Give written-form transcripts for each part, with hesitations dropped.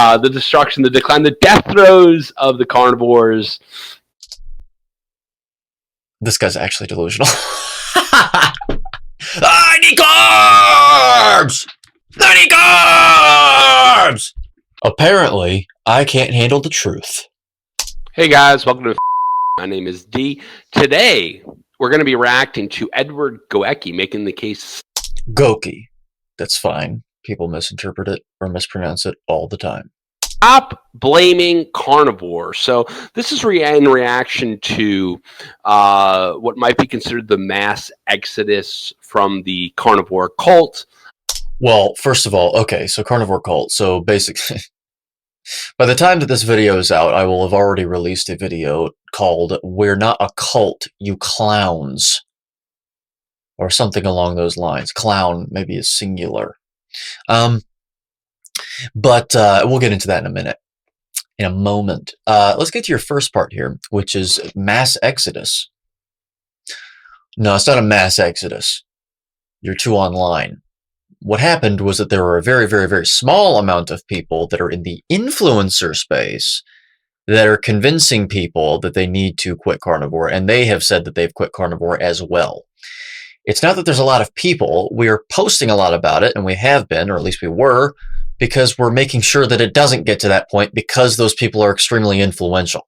The destruction, the decline, the death throes of the carnivores. This guy's actually delusional. I need carbs! I need carbs! Apparently, I can't handle the truth. Hey guys, welcome to My name is D. Today, we're going to be reacting to Edward Goecki making the case. Goki. That's fine. People misinterpret it or mispronounce it all the time. Stop blaming carnivore. So this is in reaction to what might be considered the mass exodus from the carnivore cult. Well, first of all, okay, so carnivore cult. So basically, by the time that this video is out, I will have already released a video called "We're Not a Cult, You Clowns," or something along those lines. Clown maybe is singular. But we'll get into that in a moment. Let's get to your first part here, which is mass exodus. No, it's not a mass exodus. You're too online. What happened was that there were a very, very, very small amount of people that are in the influencer space that are convincing people that they need to quit carnivore, and they have said that they've quit carnivore as well. It's not that there's a lot of people. We are posting a lot about it, and we have been, or at least we were, because we're making sure that it doesn't get to that point because those people are extremely influential.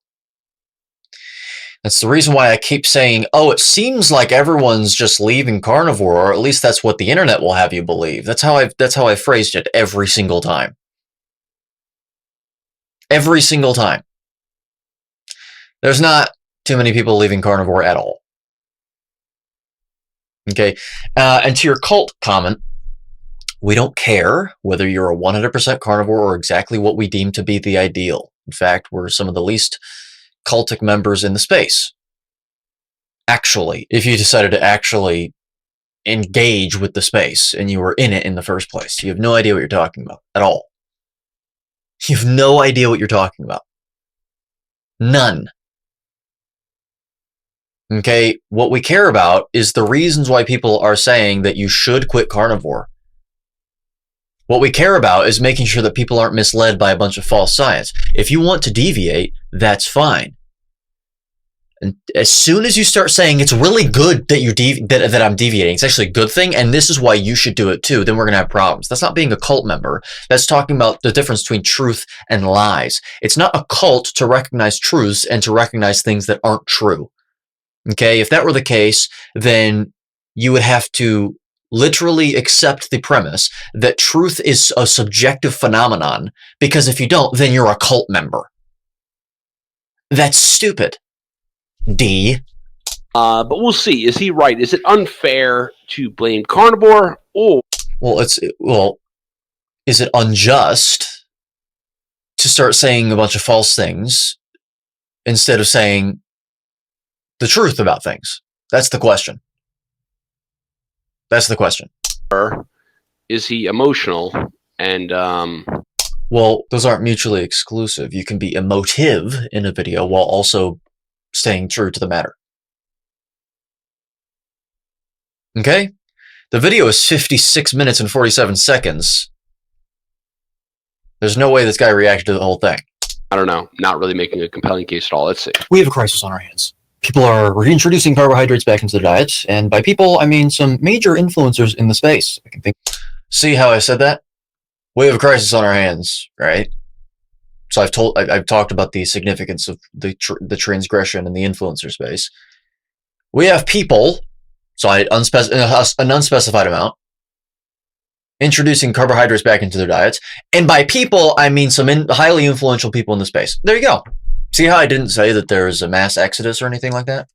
That's the reason why I keep saying, oh, it seems like everyone's just leaving carnivore, or at least that's what the internet will have you believe. That's how I phrased it every single time. Every single time. There's not too many people leaving carnivore at all. Okay, and to your cult comment, we don't care whether you're a 100% carnivore or exactly what we deem to be the ideal. In fact, we're some of the least cultic members in the space. Actually, if you decided to actually engage with the space and you were in it in the first place, you have no idea what you're talking about at all. You have no idea what you're talking about. None. Okay, what we care about is the reasons why people are saying that you should quit carnivore. What we care about is making sure that people aren't misled by a bunch of false science. If you want to deviate, that's fine. And as soon as you start saying it's really good that that I'm deviating, it's actually a good thing, and this is why you should do it too, then we're going to have problems. That's not being a cult member. That's talking about the difference between truth and lies. It's not a cult to recognize truths and to recognize things that aren't true. Okay, if that were the case, then you would have to literally accept the premise that truth is a subjective phenomenon, because if you don't, then you're a cult member. That's stupid. D. But we'll see. Is he right? Is it unfair to blame carnivore? Or well, is it unjust to start saying a bunch of false things instead of saying the truth about things? That's the question. That's the question. Is he emotional? And well, those aren't mutually exclusive. You can be emotive in a video while also staying true to the matter. Okay? The video is 56 minutes and 47 seconds. There's no way this guy reacted to the whole thing. I don't know. Not really making a compelling case at all. Let's see. We have a crisis on our hands. People are reintroducing carbohydrates back into their diet, and by people, I mean some major influencers in the space. I can think. See how I said that? We have a crisis on our hands, right? So I've talked about the significance of the transgression in the influencer space. We have people, so an unspecified amount, introducing carbohydrates back into their diets, and by people, I mean some highly influential people in the space. There you go. See how I didn't say that there's a mass exodus or anything like that?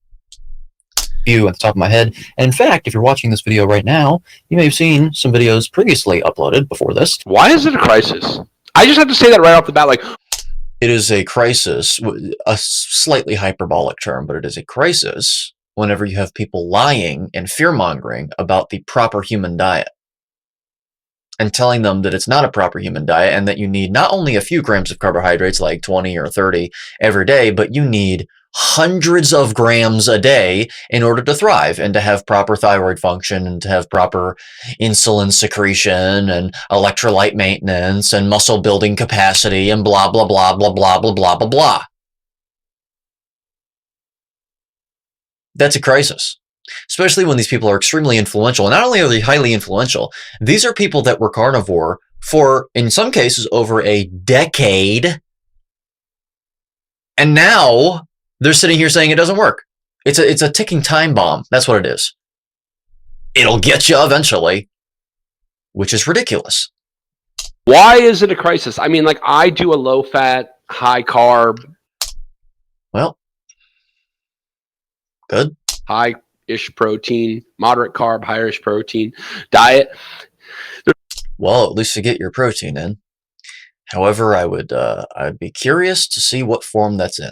At the top of my head. And in fact, if you're watching this video right now, you may have seen some videos previously uploaded before this. Why is it a crisis? I just have to say that right off the bat. Like, it is a crisis, a slightly hyperbolic term, but it is a crisis whenever you have people lying and fear-mongering about the proper human diet and telling them that it's not a proper human diet and that you need not only a few grams of carbohydrates, like 20 or 30 every day, but you need hundreds of grams a day in order to thrive and to have proper thyroid function and to have proper insulin secretion and electrolyte maintenance and muscle building capacity and blah, blah, blah, blah, blah, blah, blah, blah, blah. That's a crisis, especially when these people are extremely influential. And not only are they highly influential, these are people that were carnivore for, in some cases, over a decade. And now they're sitting here saying it doesn't work. It's a ticking time bomb. That's what it is. It'll get you eventually, which is ridiculous. Why is it a crisis? I mean, like, I do a low-fat, high-carb. Well, good. High-ish protein, moderate carb, higher-ish protein diet. Well, at least to get your protein in. However, I'd be curious to see what form that's in.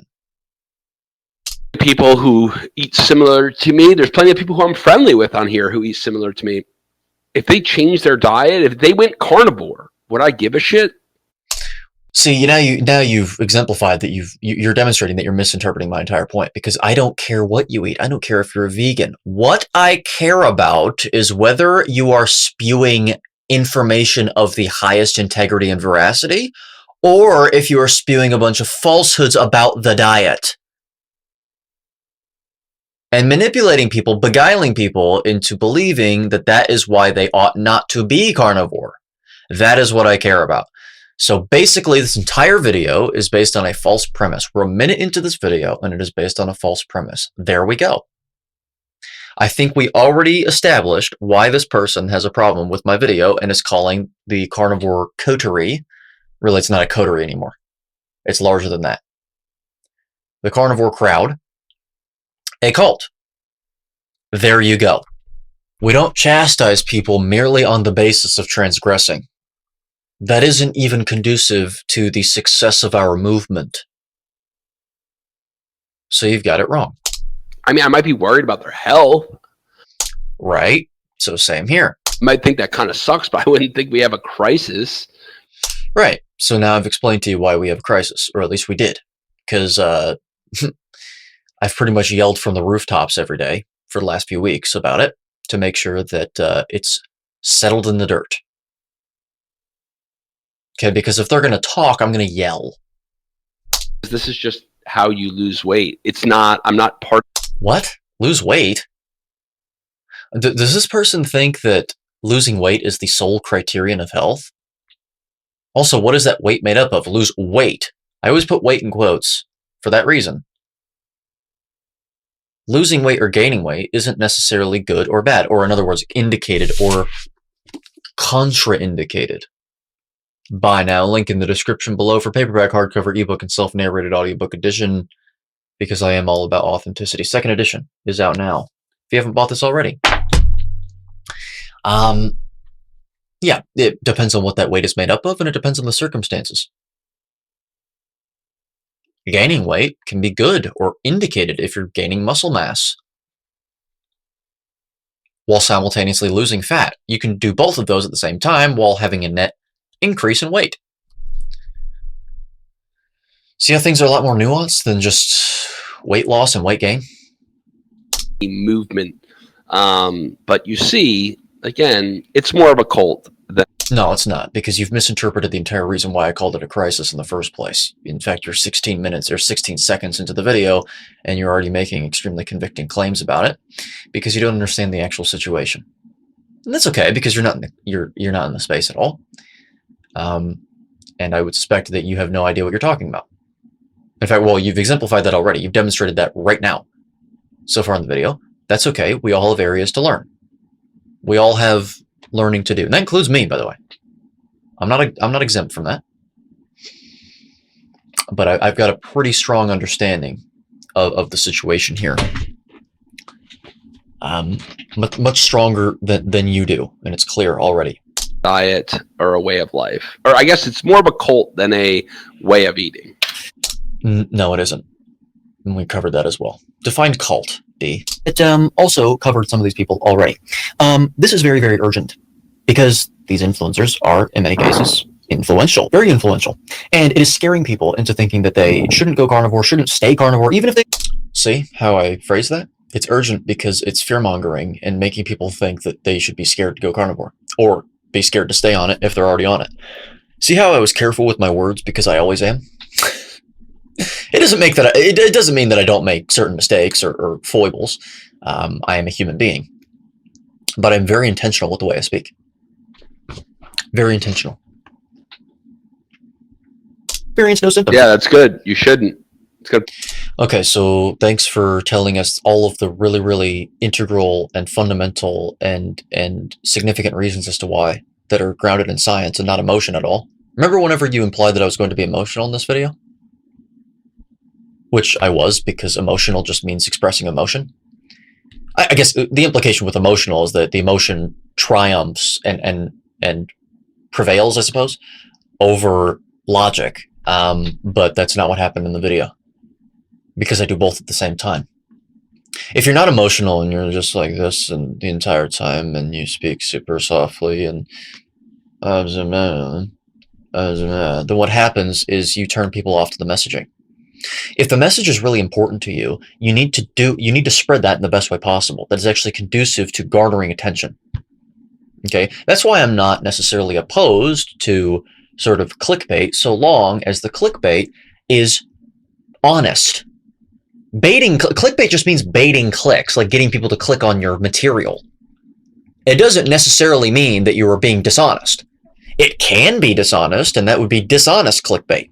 People who eat similar to me. There's plenty of people who I'm friendly with on here who eat similar to me. If they change their diet, if they went carnivore, would I give a shit? See, now you've exemplified that you're demonstrating that you're misinterpreting my entire point, because I don't care what you eat. I don't care if you're a vegan. What I care about is whether you are spewing information of the highest integrity and veracity, or if you are spewing a bunch of falsehoods about the diet and manipulating people, beguiling people into believing that that is why they ought not to be carnivore. That is what I care about. So basically, this entire video is based on a false premise. We're a minute into this video, and it is based on a false premise. There we go. I think we already established why this person has a problem with my video and is calling the carnivore coterie. Really, it's not a coterie anymore. It's larger than that. The carnivore crowd, a cult. There you go. We don't chastise people merely on the basis of transgressing. That isn't even conducive to the success of our movement. So you've got it wrong. I mean, I might be worried about their health. Right. So same here. I might think that kind of sucks, but I wouldn't think we have a crisis. Right. So now I've explained to you why we have a crisis, or at least we did. Because I've pretty much yelled from the rooftops every day for the last few weeks about it to make sure that it's settled in the dirt. Okay, because if they're going to talk, I'm going to yell. This is just how you lose weight. It's not, I'm not part. What? Lose weight? Does this person think that losing weight is the sole criterion of health? Also, what is that weight made up of? Lose weight. I always put weight in quotes for that reason. Losing weight or gaining weight isn't necessarily good or bad, or in other words, indicated or contraindicated. Buy now, link in the description below for paperback, hardcover, ebook, and self-narrated audiobook edition, because I am all about authenticity. Second edition is out now, if you haven't bought this already. Yeah, it depends on what that weight is made up of, and it depends on the circumstances. Gaining weight can be good or indicated if you're gaining muscle mass while simultaneously losing fat. You can do both of those at the same time while having a net increase in weight. See how things are a lot more nuanced than just weight loss and weight gain? Movement. But you see, again, it's more of a cult. No, it's not, because you've misinterpreted the entire reason why I called it a crisis in the first place. In fact, you're 16 minutes or 16 seconds into the video, and you're already making extremely convicting claims about it because you don't understand the actual situation. And that's okay, because you're not in the space at all. And I would suspect that you have no idea what you're talking about. In fact, well, you've exemplified that already. You've demonstrated that right now, so far in the video. That's okay. We all have areas to learn. We all have learning to do. And that includes me, by the way. I'm not exempt from that. But I've got a pretty strong understanding of the situation here. Much stronger than you do, and it's clear already. Diet or a way of life. Or I guess it's more of a cult than a way of eating. No, it isn't. And we covered that as well. Define cult, D. It also covered some of these people already. This is very, very urgent because these influencers are, in many cases, influential, very influential. And it is scaring people into thinking that they shouldn't go carnivore, shouldn't stay carnivore, even if they... See how I phrase that? It's urgent because it's fear-mongering and making people think that they should be scared to go carnivore, or be scared to stay on it if they're already on it. See how I was careful with my words, because I always am? It doesn't make that it doesn't mean that I don't make certain mistakes or foibles. I am a human being, but I'm very intentional with the way I speak. Very intentional. Experience no symptoms. Yeah, that's good. You shouldn't. It's good. Okay, so thanks for telling us all of the really, really integral and fundamental and significant reasons as to why that are grounded in science and not emotion at all. Remember whenever you implied that I was going to be emotional in this video? Which I was, because emotional just means expressing emotion. I guess the implication with emotional is that the emotion triumphs and prevails, I suppose, over logic. But that's not what happened in the video, because I do both at the same time. If you're not emotional and you're just like this and the entire time and you speak super softly and then what happens is you turn people off to the messaging. If the message is really important to you, you need to spread that in the best way possible that is actually conducive to garnering attention. Okay, that's why I'm not necessarily opposed to sort of clickbait, so long as the clickbait is honest. Clickbait just means baiting clicks, like getting people to click on your material. It doesn't necessarily mean that you are being dishonest. It can be dishonest, and that would be dishonest clickbait.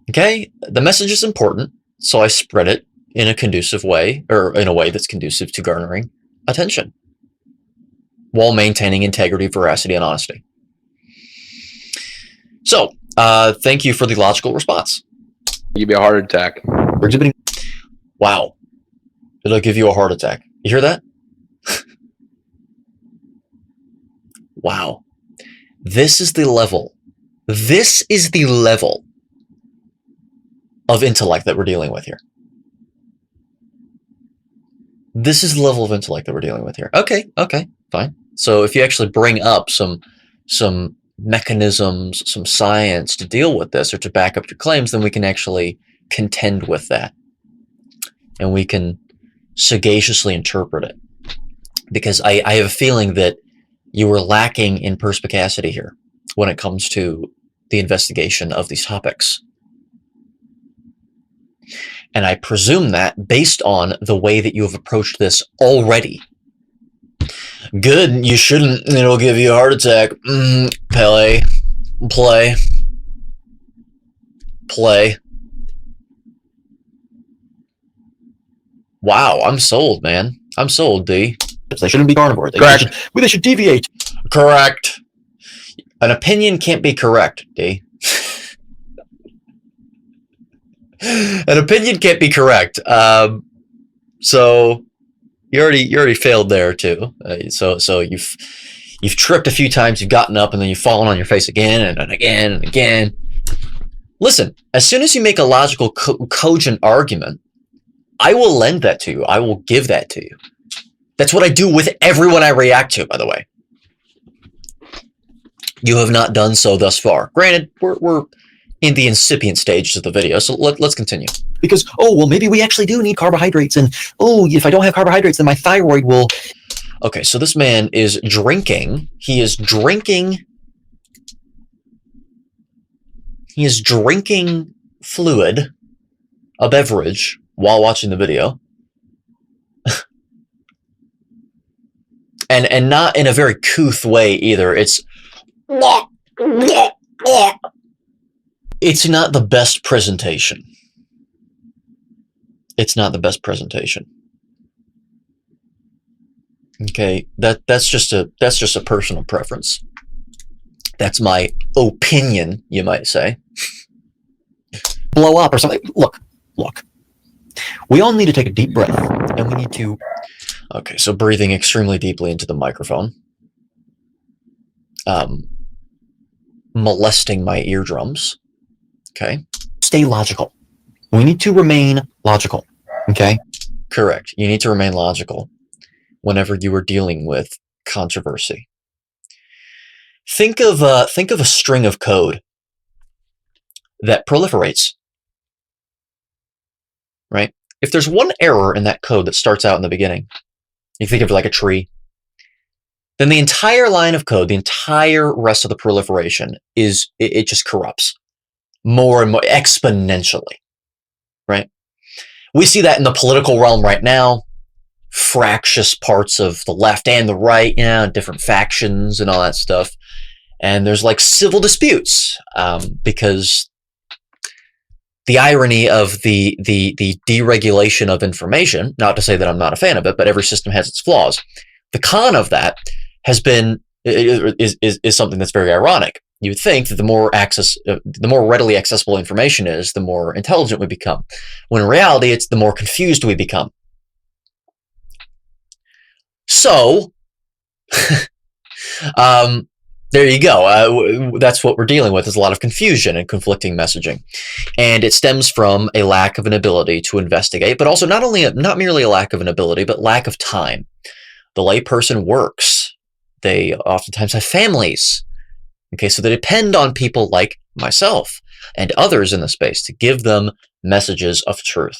Okay, the message is important, so I spread it in a conducive way, or in a way that's conducive to garnering attention, while maintaining integrity, veracity, and honesty. So, thank you for the logical response. Give you a heart attack. We're exhibiting. Wow, it'll give you a heart attack. You hear that? Wow, this is the level. This is the level of intellect that we're dealing with here. This is the level of intellect that we're dealing with here. Okay, fine. So if you actually bring up some mechanisms, some science to deal with this or to back up your claims, then we can actually contend with that. And we can sagaciously interpret it. Because I have a feeling that you were lacking in perspicacity here when it comes to the investigation of these topics. And I presume that based on the way that you have approached this already. Good, you shouldn't, it'll give you a heart attack. Play. Wow, I'm sold, man. I'm sold, D. They shouldn't be carnivore. They should deviate. Correct. An opinion can't be correct, D. An opinion can't be correct. So you already failed there too. So you've tripped a few times. You've gotten up and then you've fallen on your face again and again and again. Listen, as soon as you make a logical, cogent argument, I will lend that to you. I will give that to you. That's what I do with everyone I react to, by the way. You have not done so thus far. Granted, we're in the incipient stages of the video, so let's continue. Because, maybe we actually do need carbohydrates, and, if I don't have carbohydrates, then my thyroid will... Okay, so this man is drinking. He is drinking fluid, a beverage, while watching the video. and not in a very couth way either. It's not the best presentation. It's not the best presentation. Okay, that's just a personal preference. That's my opinion, you might say. Blow up or something. Look. We all need to take a deep breath, and we need to... Okay, so breathing extremely deeply into the microphone. Molesting my eardrums. Okay. Stay logical. We need to remain logical. Okay? Correct. You need to remain logical whenever you are dealing with controversy. Think of a string of code that proliferates. right? If there's one error in that code that starts out in the beginning, you think of it like a tree, then the entire line of code, the entire rest of the proliferation it just corrupts more and more exponentially, right? We see that in the political realm right now, fractious parts of the left and the right, different factions and all that stuff. And there's like civil disputes because the irony of the deregulation of information, not to say that I'm not a fan of it, but every system has its flaws. The con of that has been is something that's very ironic. You would think that the more readily accessible information is, the more intelligent we become. When in reality, it's the more confused we become. So, there you go. That's what we're dealing with, is a lot of confusion and conflicting messaging. And it stems from a lack of an ability to investigate, but also not merely a lack of an ability, but lack of time. The layperson works. They oftentimes have families. Okay, so they depend on people like myself and others in the space to give them messages of truth.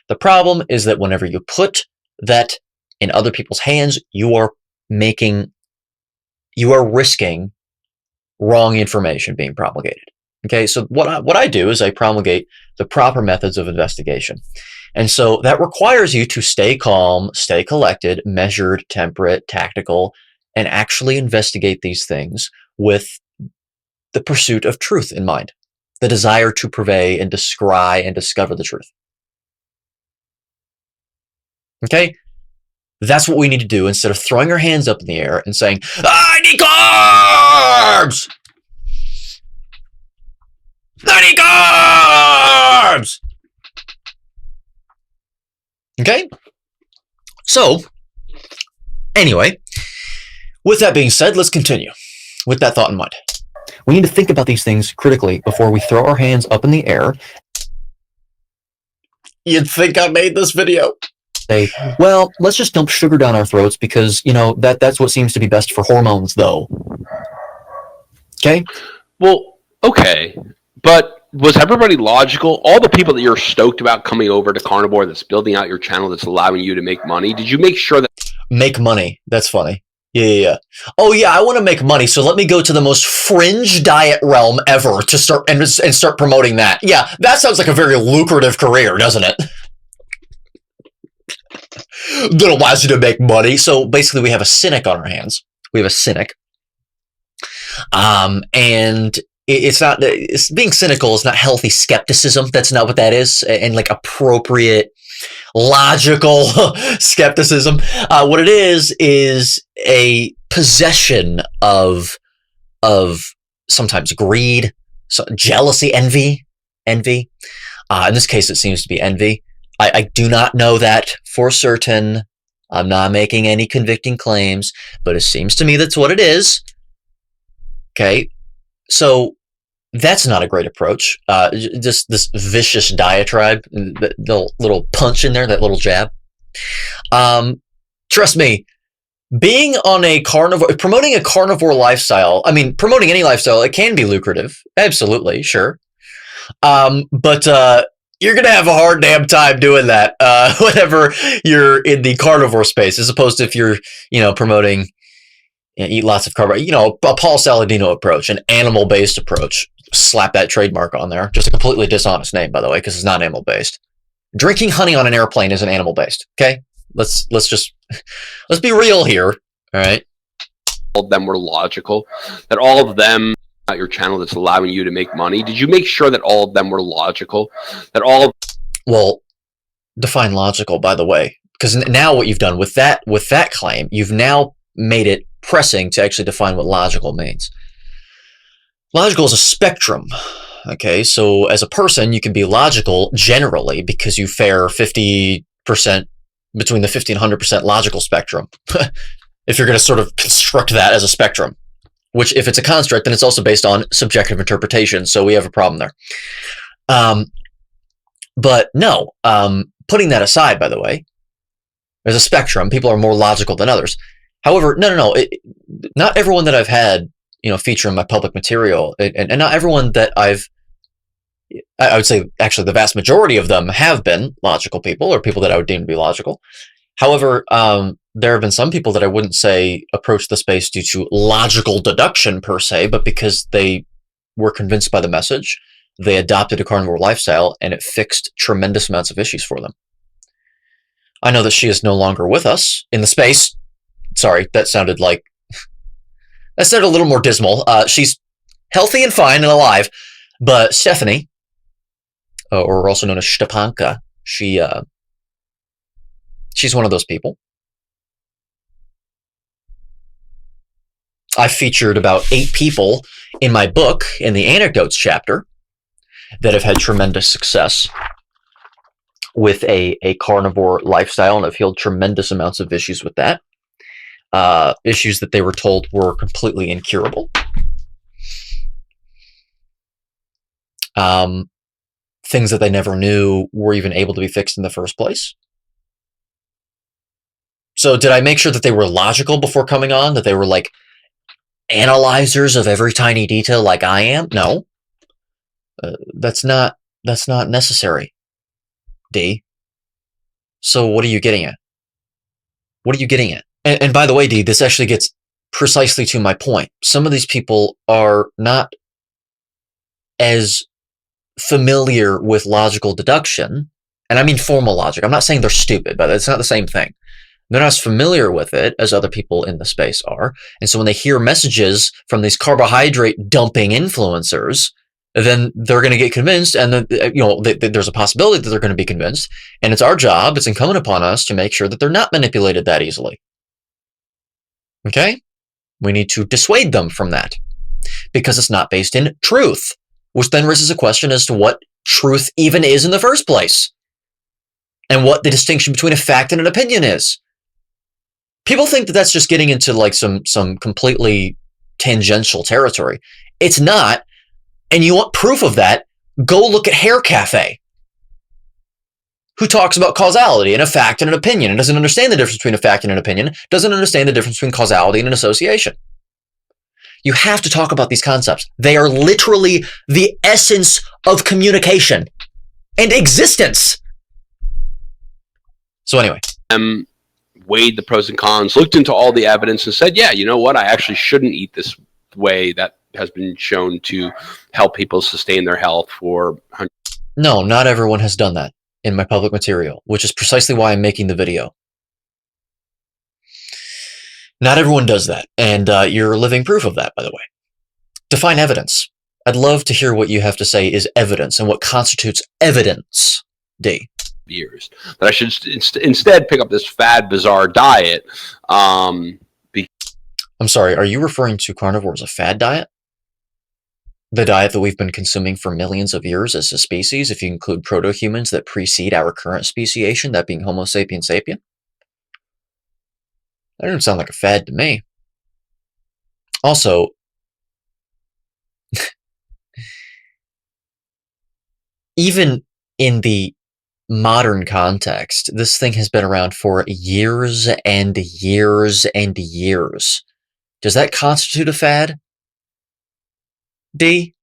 The problem is that whenever you put that in other people's hands, you are risking wrong information being promulgated. Okay, so what I do is I promulgate the proper methods of investigation. And so that requires you to stay calm, stay collected, measured, temperate, tactical, and actually investigate these things with the pursuit of truth in mind, the desire to purvey and descry and discover the truth. Okay? That's what we need to do instead of throwing our hands up in the air and saying, I need carbs! I need carbs! Okay? So, anyway, with that being said, let's continue with that thought in mind. We need to think about these things critically before we throw our hands up in the air. You'd think I made this video. Say, well, let's just dump sugar down our throats because, that's what seems to be best for hormones, though. Okay? Well, okay. But was everybody logical? All the people that you're stoked about coming over to Carnivore, that's building out your channel, that's allowing you to make money, did you make sure that... Make money. That's funny. Yeah. Oh, yeah, I want to make money, so let me go to the most fringe diet realm ever to start promoting that. Yeah, that sounds like a very lucrative career, doesn't it? That allows you to make money. So basically, we have a cynic on our hands. We have a cynic. And being cynical is not healthy skepticism. That's not what that is. And like appropriate, logical skepticism. What it is a possession of sometimes greed, jealousy, envy. In this case, it seems to be envy. I do not know that for certain. I'm not making any convicting claims, but it seems to me that's what it is. Okay, so that's not a great approach. Just this vicious diatribe, the little punch in there, that little jab. Trust me, being on a carnivore, promoting a carnivore lifestyle, promoting any lifestyle, it can be lucrative. Absolutely, sure. But you're going to have a hard damn time doing that whenever you're in the carnivore space, as opposed to if you're, promoting, eat lots of carbohydrates, a Paul Saladino approach, an animal-based approach. Slap that trademark on there. Just a completely dishonest name, by the way, because it's not animal-based. Drinking honey on an airplane isn't animal-based, okay? Let's be real here, all right? All of them were logical, that all of them... your channel that's allowing you to make money, did you make sure that all of them were logical? Well, define logical, by the way, because now what you've done with that claim, you've now made it pressing to actually define what logical means. Logical is a spectrum. Okay, so as a person, you can be logical generally because you fare 50% between the 50 and 100% logical spectrum. If you're going to sort of construct that as a spectrum. Which, if it's a construct, then it's also based on subjective interpretation, so we have a problem there. But no, putting that aside, by the way, there's a spectrum. People are more logical than others. However, no. Not everyone that I've had, feature in my public material, and not everyone that I've I would say actually the vast majority of them have been logical people, or people that I would deem to be logical. However, there have been some people that I wouldn't say approach the space due to logical deduction per se, but because they were convinced by the message, they adopted a carnivore lifestyle, and it fixed tremendous amounts of issues for them. I know that she is no longer with us in the space. Sorry, that sounded a little more dismal. She's healthy and fine and alive, but Stephanie, or also known as Stepanka, she's one of those people. I featured about 8 people in my book, in the anecdotes chapter, that have had tremendous success with a carnivore lifestyle and have healed tremendous amounts of issues with that. Issues that they were told were completely incurable. Things that they never knew were even able to be fixed in the first place. So did I make sure that they were logical before coming on? That they were like analyzers of every tiny detail like I am? No. That's not necessary, D. So what are you getting at? What are you getting at? And by the way, D, this actually gets precisely to my point. Some of these people are not as familiar with logical deduction, and I mean formal logic. I'm not saying they're stupid, but it's not the same thing. They're not as familiar with it as other people in the space are. And so when they hear messages from these carbohydrate dumping influencers, then they're going to get convinced, and then, there's a possibility that they're going to be convinced. And it's our job, it's incumbent upon us to make sure that they're not manipulated that easily. Okay? We need to dissuade them from that because it's not based in truth, which then raises a question as to what truth even is in the first place and what the distinction between a fact and an opinion is. People think that that's just getting into like some completely tangential territory. It's not. And you want proof of that? Go look at Hair Cafe, who talks about causality and a fact and an opinion and doesn't understand the difference between a fact and an opinion, doesn't understand the difference between causality and an association. You have to talk about these concepts. They are literally the essence of communication and existence. So anyway. Weighed the pros and cons, looked into all the evidence and said, yeah, you know what? I actually shouldn't eat this way that has been shown to help people sustain their health for hundreds. No, not everyone has done that in my public material, which is precisely why I'm making the video. Not everyone does that, and you're living proof of that, by the way. Define evidence. I'd love to hear what you have to say is evidence and what constitutes evidence, D. Years that I should instead pick up this fad, bizarre diet. I'm sorry, are you referring to carnivore as a fad diet? The diet that we've been consuming for millions of years as a species, if you include proto-humans that precede our current speciation, that being Homo sapiens sapien? That doesn't sound like a fad to me. Also, even in the modern context, this thing has been around for years and years and years. Does that constitute a fad? D?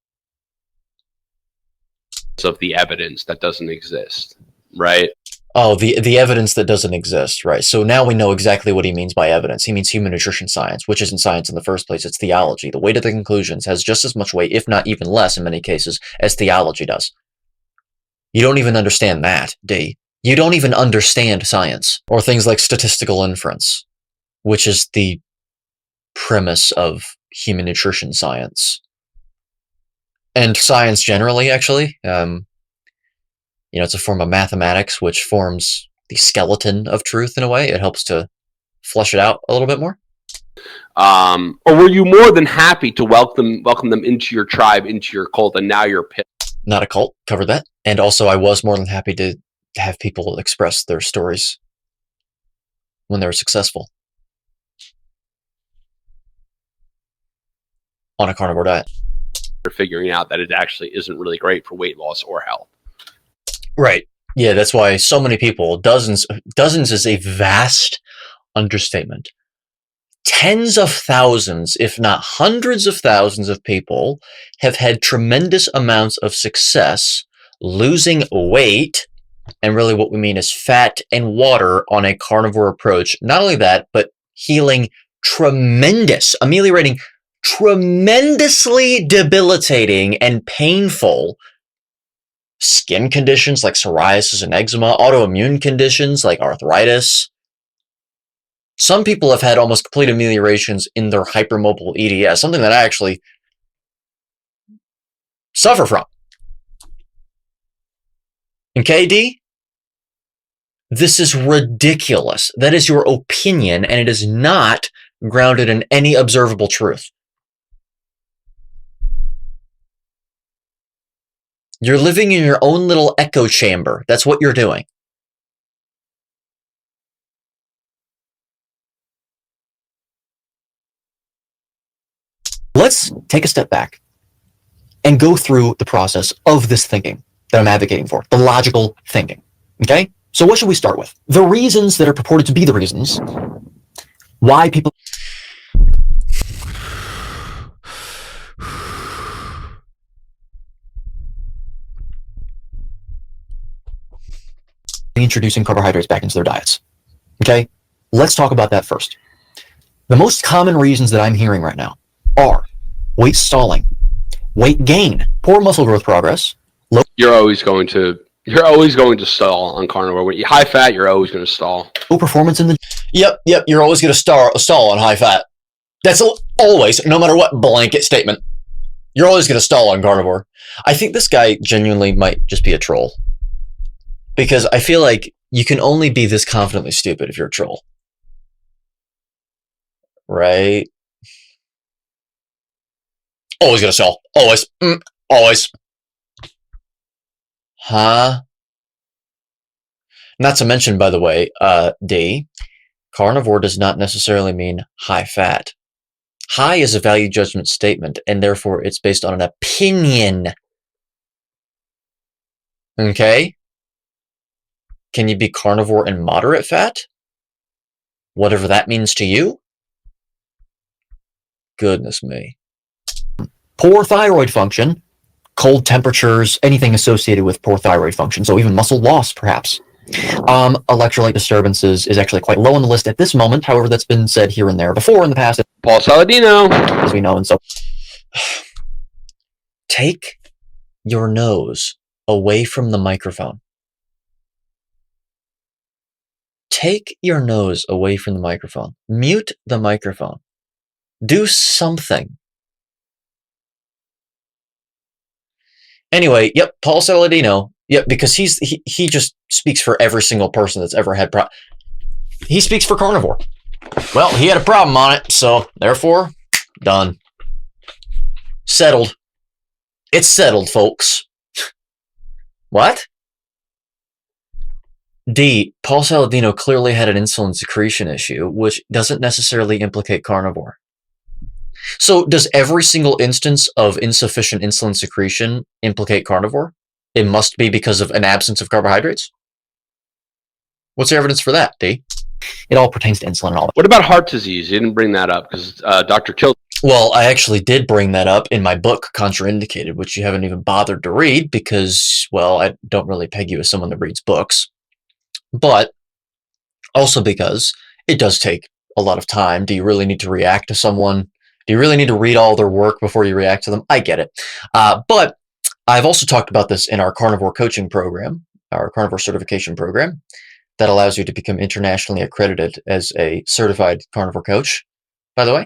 Of the evidence that doesn't exist, right? Oh, the evidence that doesn't exist, right? So now we know exactly what he means by evidence. He means human nutrition science, which isn't science in the first place. It's theology. The weight of the conclusions has just as much weight, if not even less in many cases, as theology does. You don't even understand that, D. You don't even understand science, or things like statistical inference, which is the premise of human nutrition science. And science generally, actually. It's a form of mathematics which forms the skeleton of truth in a way. It helps to flesh it out a little bit more. Or were you more than happy to welcome them into your tribe, into your cult, and now you're pissed? Not a cult, covered that. And also I was more than happy to have people express their stories when they were successful on a carnivore diet. They're figuring out that it actually isn't really great for weight loss or health. Right. Yeah, that's why so many people, dozens is a vast understatement. tens of thousands, if not hundreds of thousands of people have had tremendous amounts of success losing weight, and really what we mean is fat and water on a carnivore approach. Not only that, but healing ameliorating tremendously debilitating and painful skin conditions like psoriasis and eczema, autoimmune conditions like arthritis. Some people have had almost complete ameliorations in their hypermobile EDS, something that I actually suffer from. Okay, D? This is ridiculous. That is your opinion, and it is not grounded in any observable truth. You're living in your own little echo chamber. That's what you're doing. Let's take a step back and go through the process of this thinking that I'm advocating for, the logical thinking. Okay? So what should we start with? The reasons that are purported to be the reasons why people introducing carbohydrates back into their diets. Okay? Let's talk about that first. The most common reasons that I'm hearing right now are weight stalling, weight gain, poor muscle growth progress. You're always going to stall on carnivore. When you high fat, you're always going to stall. Low performance in the Yep, you're always going to stall on high fat. That's always, no matter what blanket statement. You're always going to stall on carnivore. I think this guy genuinely might just be a troll. Because I feel like you can only be this confidently stupid if you're a troll. Right? Always going to stall. Always. Always. Huh? Not to mention, by the way, D, carnivore does not necessarily mean high fat. High is a value judgment statement, and therefore it's based on an opinion. Okay? Can you be carnivore and moderate fat? Whatever that means to you? Goodness me. Poor thyroid function, cold temperatures, anything associated with poor thyroid function, so even muscle loss, perhaps. Electrolyte disturbances is actually quite low on the list at this moment. However, that's been said here and there before in the past. Paul Saladino, as we know, and so take your nose away from the microphone. Take your nose away from the microphone. Mute the microphone. Do something. Anyway, yep, Paul Saladino. Yep, because he just speaks for every single person that's ever had he speaks for carnivore. Well, he had a problem on it, so therefore, done. Settled. It's settled, folks. What? D, Paul Saladino clearly had an insulin secretion issue, which doesn't necessarily implicate carnivore. So does every single instance of insufficient insulin secretion implicate carnivore? It must be because of an absence of carbohydrates? What's the evidence for that, D? It all pertains to insulin and all that. What about heart disease? You didn't bring that up because Dr. Kill. Well, I actually did bring that up in my book, Contrainidicated, which you haven't even bothered to read because, well, I don't really peg you as someone that reads books. But also because it does take a lot of time. Do you really need to react to someone? Do you really need to read all their work before you react to them? I get it. But I've also talked about this in our carnivore coaching program, our carnivore certification program, that allows you to become internationally accredited as a certified carnivore coach, by the way,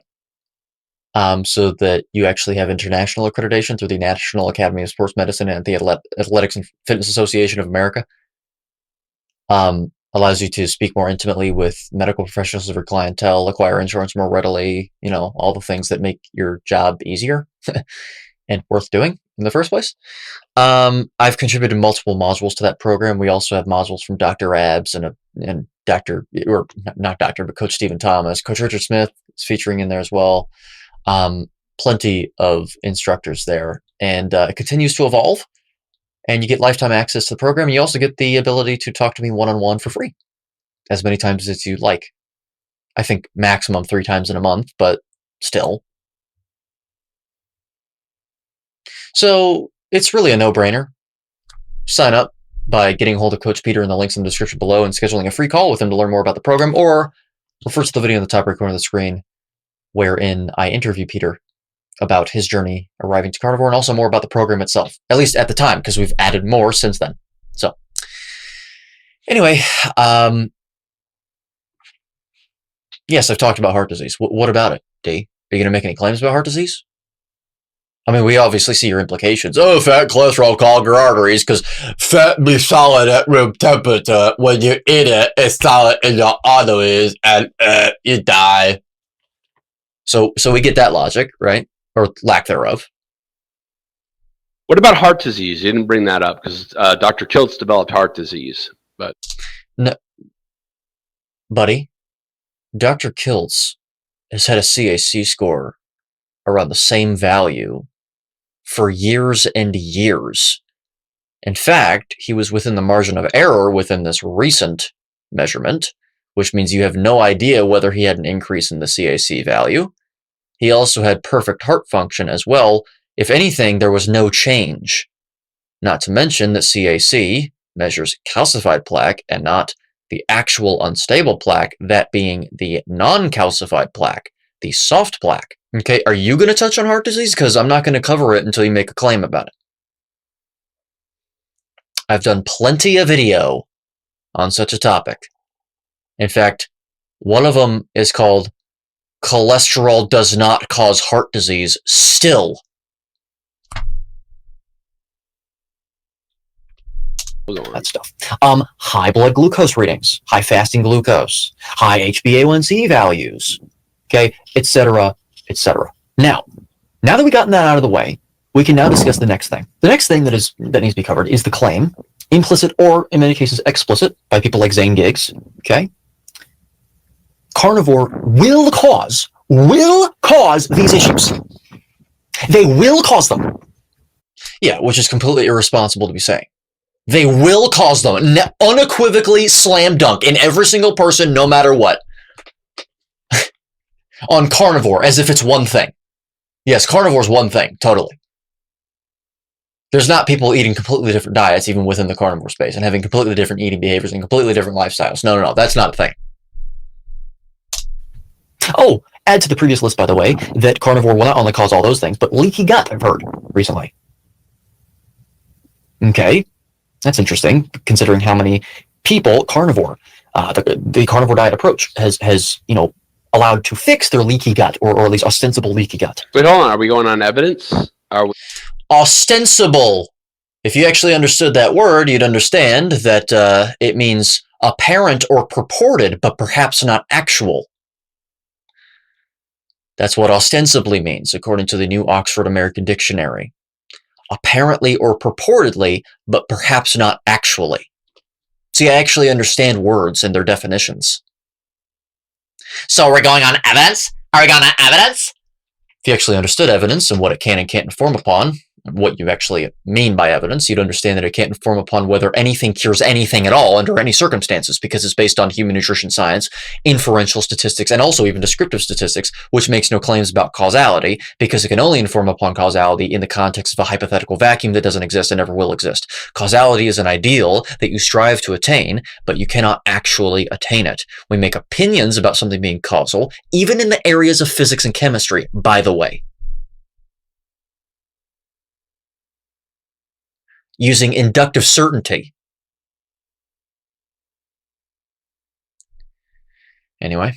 so that you actually have international accreditation through the National Academy of Sports Medicine and the Athletics and Fitness Association of America. Allows you to speak more intimately with medical professionals of your clientele, acquire insurance more readily, all the things that make your job easier and worth doing in the first place. I've contributed multiple modules to that program. We also have modules from Dr. Abs and Dr. or not Dr. but Coach Stephen Thomas. Coach Richard Smith is featuring in there as well. Plenty of instructors there, and it continues to evolve. And you get lifetime access to the program. You also get the ability to talk to me one-on-one for free, as many times as you like. I think maximum 3 times in a month, but still. So it's really a no-brainer. Sign up by getting a hold of Coach Peter in the links in the description below and scheduling a free call with him to learn more about the program, or refer to the video in the top right corner of the screen wherein I interview Peter about his journey arriving to Carnivore and also more about the program itself, at least at the time, because we've added more since then. So anyway, yes, I've talked about heart disease. What about it, D? Are you going to make any claims about heart disease? I mean, we obviously see your implications. Oh, fat cholesterol clog your arteries because fat be solid at room temperature. When you eat it, it's solid in your arteries and you die. So we get that logic, right? Or lack thereof. What about heart disease? You didn't bring that up because Dr. Kiltz developed heart disease. But no, buddy, Dr. Kiltz has had a CAC score around the same value for years and years. In fact, he was within the margin of error within this recent measurement, which means you have no idea whether he had an increase in the CAC value. He also had perfect heart function as well. If anything, there was no change. Not to mention that CAC measures calcified plaque and not the actual unstable plaque, that being the non-calcified plaque, the soft plaque. Okay, are you going to touch on heart disease? Because I'm not going to cover it until you make a claim about it. I've done plenty of video on such a topic. In fact, one of them is called Cholesterol Does Not Cause Heart Disease Still. That stuff. High blood glucose readings, high fasting glucose, high HbA1c values, okay, etc., etc. Now that we've gotten that out of the way, we can now discuss the next thing. The next thing that needs to be covered is the claim, implicit or in many cases explicit, by people like Zane Giggs. Okay, Carnivore will cause these issues. They will cause them. Yeah, which is completely irresponsible to be saying. They will cause them, unequivocally slam dunk in every single person, no matter what. On Carnivore, as if it's one thing. Yes, Carnivore's one thing, totally. There's not people eating completely different diets, even within the Carnivore space, and having completely different eating behaviors and completely different lifestyles. No, that's not a thing. Oh, add to the previous list, by the way, that Carnivore will not only cause all those things, but leaky gut, I've heard recently. Okay, that's interesting, considering how many people Carnivore, the Carnivore diet approach has allowed to fix their leaky gut, or at least ostensible leaky gut. Wait, hold on. Are we going on evidence? Are we? Ostensible. If you actually understood that word, you'd understand that it means apparent or purported, but perhaps not actual. That's what ostensibly means, according to the New Oxford American Dictionary. Apparently or purportedly, but perhaps not actually. See, I actually understand words and their definitions. So we're going on evidence? Are we going on evidence? If you actually understood evidence and what it can and can't inform upon, what you actually mean by evidence, you'd understand that it can't inform upon whether anything cures anything at all under any circumstances, because it's based on human nutrition science, inferential statistics, and also even descriptive statistics, which makes no claims about causality, because it can only inform upon causality in the context of a hypothetical vacuum that doesn't exist and never will exist. Causality is an ideal that you strive to attain, but you cannot actually attain it. We make opinions about something being causal, even in the areas of physics and chemistry, by the way, using inductive certainty. Anyway.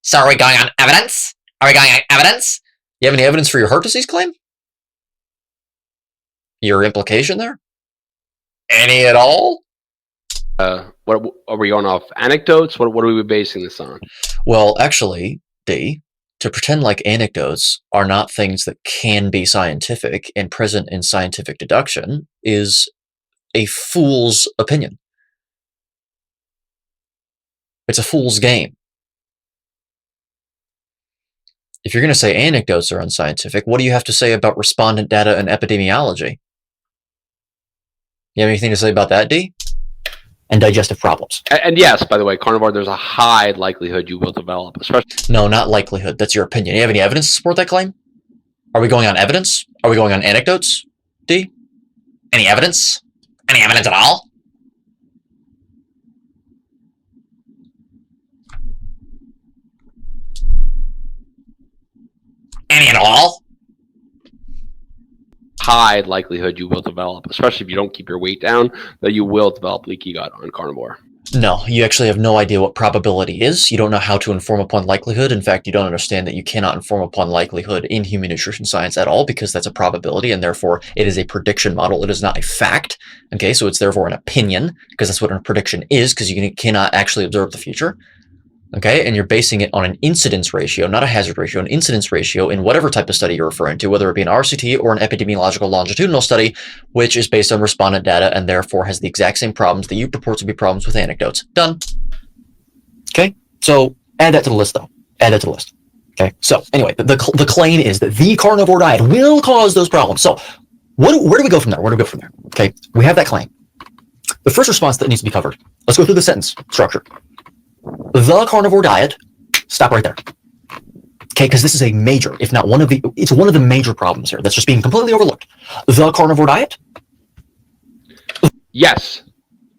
So are we going on evidence? Are we going on evidence? You have any evidence for your heart disease claim? Your implication there? Any at all? What are we going off? Anecdotes? What are we basing this on? Well, actually, D, to pretend like anecdotes are not things that can be scientific and present in scientific deduction is a fool's opinion. It's a fool's game. If you're going to say anecdotes are unscientific, what do you have to say about respondent data and epidemiology? You have anything to say about that, D? and digestive problems. And yes, by the way, carnivore, there's a high likelihood you will develop, especially. No, not likelihood. That's your opinion. You have any evidence to support that claim? Are we going on evidence? Are we going on anecdotes, D? Any evidence? Any evidence at all? Any at all? High likelihood you will develop, especially if you don't keep your weight down, that you will develop leaky gut on carnivore. No, you actually have no idea what probability is. You don't know how to inform upon likelihood. In fact, you don't understand that you cannot inform upon likelihood in human nutrition science at all, because that's a probability, and therefore it is a prediction model. It is not a fact. Okay, so it's therefore an opinion, because that's what a prediction is, because you cannot actually observe the future. Okay, and you're basing it on an incidence ratio, not a hazard ratio, an incidence ratio in whatever type of study you're referring to, whether it be an RCT or an epidemiological longitudinal study, which is based on respondent data and therefore has the exact same problems that you purport to be problems with anecdotes. Done. Okay, so add that to the list, though. Add that to the list. Okay, so anyway, the claim is that the carnivore diet will cause those problems. So where do we go from there? Where do we go from there? Okay, we have that claim. The first response that needs to be covered. Let's go through the sentence structure. The carnivore diet, stop right there. Okay, because this is a major, if not one of the major problems here that's just being completely overlooked. The carnivore diet? Yes.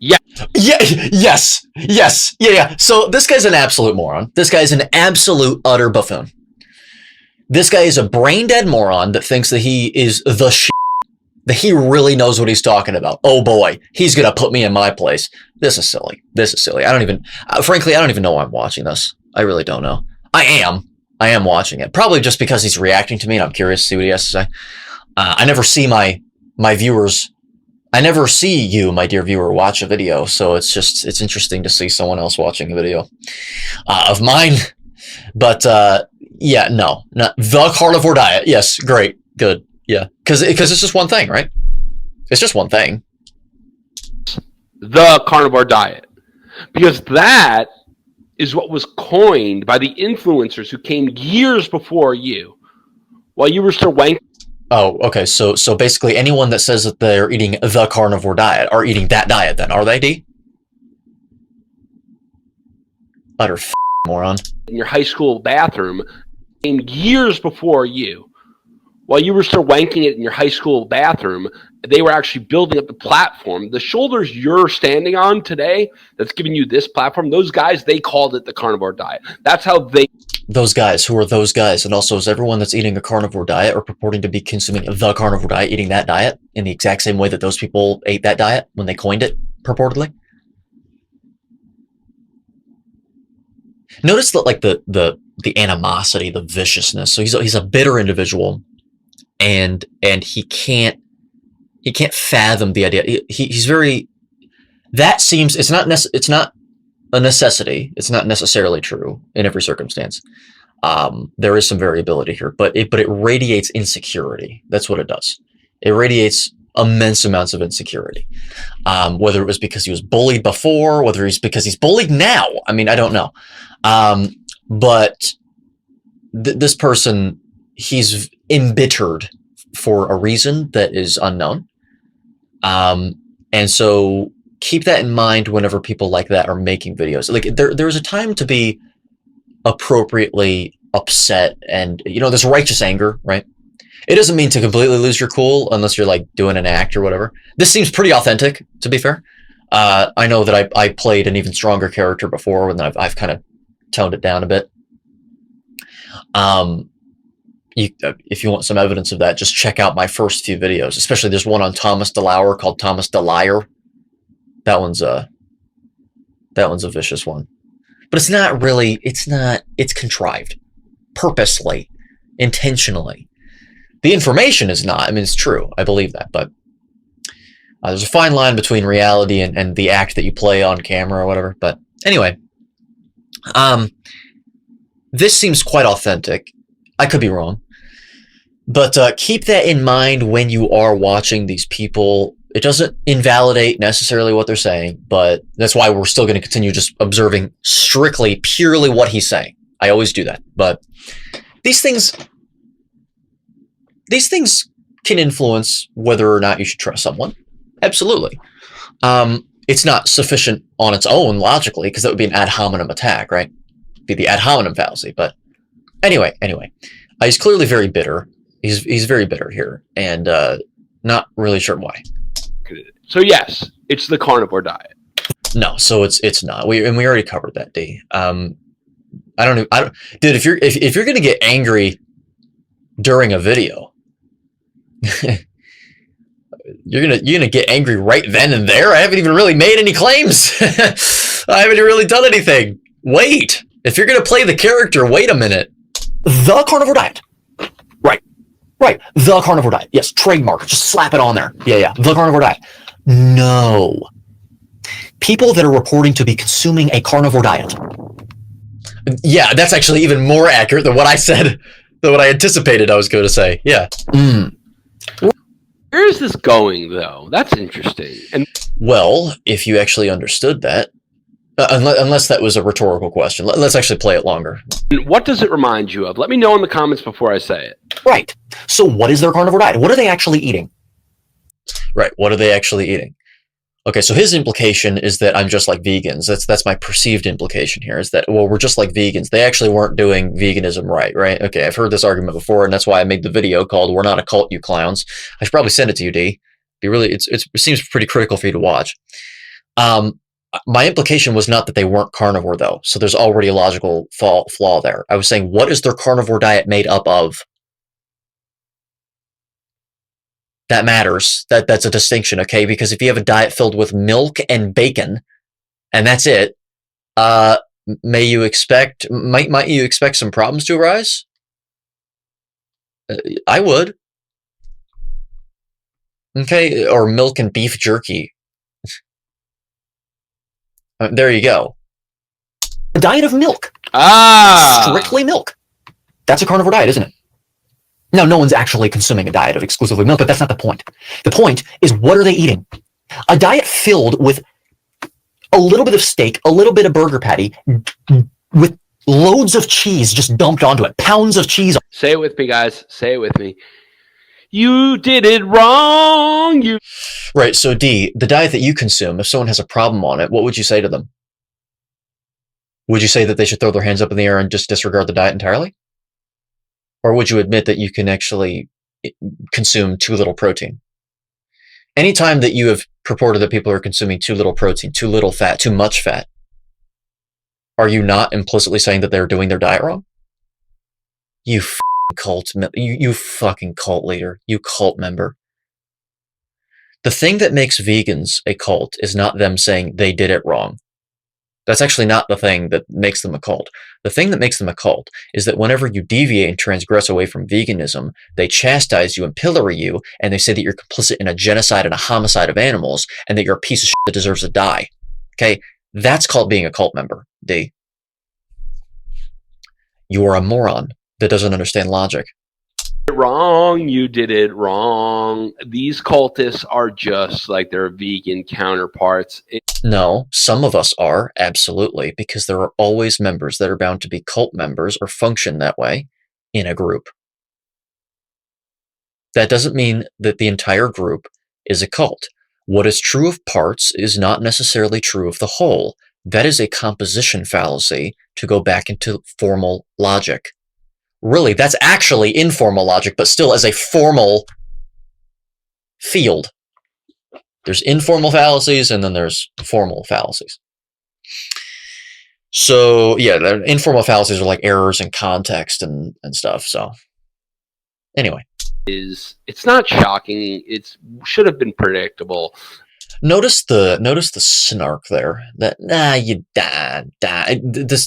Yeah. Yeah. Yes. Yes. Yeah. So this guy's an absolute moron. This guy's an absolute utter buffoon. This guy is a brain dead moron that thinks that he is the shit, that he really knows what he's talking about. Oh boy, he's gonna put me in my place. This is silly. This is silly. Frankly, I don't even know why I'm watching this. I really don't know. I am watching it. Probably just because he's reacting to me and I'm curious to see what he has to say. I never see my viewers. I never see you, my dear viewer, watch a video. So it's interesting to see someone else watching a video of mine. But yeah, no, not the carnivore diet. Yes, great, good. Yeah, because it's just one thing, right? It's just one thing. The carnivore diet. Because that is what was coined by the influencers who came years before you, while you were still wanking. Oh, okay. So basically anyone that says that they're eating the carnivore diet are eating that diet then, are they, D? Utter moron. In your high school bathroom came years before you. While you were still wanking it in your high school bathroom, they were actually building up the platform. The shoulders you're standing on today that's giving you this platform, those guys, they called it the carnivore diet. That's how they... Those guys, who are those guys? And also, is everyone that's eating a carnivore diet or purporting to be consuming the carnivore diet eating that diet in the exact same way that those people ate that diet when they coined it, purportedly? Notice that, like, the animosity, the viciousness. So he's a bitter individual. And he can't fathom the idea. He's very, that seems, it's not a necessity. It's not necessarily true in every circumstance. There is some variability here, but it radiates insecurity. That's what it does. It radiates immense amounts of insecurity. Whether it was because he was bullied before, whether it's because he's bullied now. I mean, I don't know. But this person, he's embittered for a reason that is unknown. And so keep that in mind whenever people like that are making videos. Like there's a time to be appropriately upset and, there's righteous anger, right? It doesn't mean to completely lose your cool unless you're like doing an act or whatever. This seems pretty authentic, to be fair. I know that I played an even stronger character before, and then I've kind of toned it down a bit. If you want some evidence of that, just check out my first few videos. Especially there's one on Thomas DeLauer called Thomas DeLiar. That one's a vicious one. But it's not really, it's contrived. Purposely. Intentionally. The information is not. I mean, it's true. I believe that. But there's a fine line between reality and the act that you play on camera or whatever. But anyway. This seems quite authentic. I could be wrong. But keep that in mind when you are watching these people. It doesn't invalidate necessarily what they're saying, but that's why we're still going to continue just observing strictly, purely what he's saying. I always do that. But these things can influence whether or not you should trust someone. Absolutely. it's not sufficient on its own logically, because that would be an ad hominem attack, right? It'd be the ad hominem fallacy. But anyway, he's clearly very bitter. He's very bitter here, and not really sure why. So yes, it's the carnivore diet. No, so it's not. We already covered that, D. I don't, dude. If you're gonna get angry during a video, you're gonna get angry right then and there. I haven't even really made any claims. I haven't really done anything. Wait, if you're gonna play the character, wait a minute. The carnivore diet. Right. The carnivore diet. Yes, trademark. Just slap it on there. Yeah. The carnivore diet. No. People that are reporting to be consuming a carnivore diet. Yeah, that's actually even more accurate than what I said, than what I anticipated I was going to say. Yeah. Where is this going, though? That's interesting. And well, if you actually understood that, unless that was a rhetorical question, let's actually play it longer. What does it remind you of? Let me know in the comments before I say it. Right. So what is their carnivore diet? What are they actually eating? Right. What are they actually eating? Okay, so his implication is that I'm just like vegans. That's my perceived implication here, is that, well, we're just like vegans. They actually weren't doing veganism right? Okay, I've heard this argument before, and that's why I made the video called "We're Not a Cult, You Clowns." I should probably send it to you, D. It seems pretty critical for you to watch. My implication was not that they weren't carnivore, though, so there's already a logical flaw there. I was saying, what is their carnivore diet made up of? That matters. That's a distinction, okay? Because if you have a diet filled with milk and bacon, and that's it, might you expect some problems to arise? I would. Okay, or milk and beef jerky. There you go. A diet of milk. Strictly milk. That's a carnivore diet, isn't it? Now, no one's actually consuming a diet of exclusively milk, but that's not the point. The point is, what are they eating? A diet filled with a little bit of steak, a little bit of burger patty, with loads of cheese just dumped onto it, pounds of cheese. Say it with me, guys. Say it with me. You did it wrong. Right, so D, the diet that you consume, if someone has a problem on it, what would you say to them? Would you say that they should throw their hands up in the air and just disregard the diet entirely? Or would you admit that you can actually consume too little protein? Anytime that you have purported that people are consuming too little protein, too little fat, too much fat, are you not implicitly saying that they're doing their diet wrong? You fucking cult leader, you cult member. The thing that makes vegans a cult is not them saying they did it wrong. That's actually not the thing that makes them a cult. The thing that makes them a cult is that whenever you deviate and transgress away from veganism, they chastise you and pillory you, and they say that you're complicit in a genocide and a homicide of animals, and that you're a piece of shit that deserves to die. Okay? That's called being a cult member, D. You are a moron that doesn't understand logic. Wrong, you did it wrong. These cultists are just like their vegan counterparts. No, some of us are, absolutely, because there are always members that are bound to be cult members or function that way in a group. That doesn't mean that the entire group is a cult. What is true of parts is not necessarily true of the whole. That is a composition fallacy to go back into formal logic. Really, that's actually informal logic, but still as a formal field. There's informal fallacies, and then there's formal fallacies. So, yeah, the informal fallacies are like errors in context and stuff, so. Anyway. It's not shocking. It should have been predictable. Notice the snark there. That,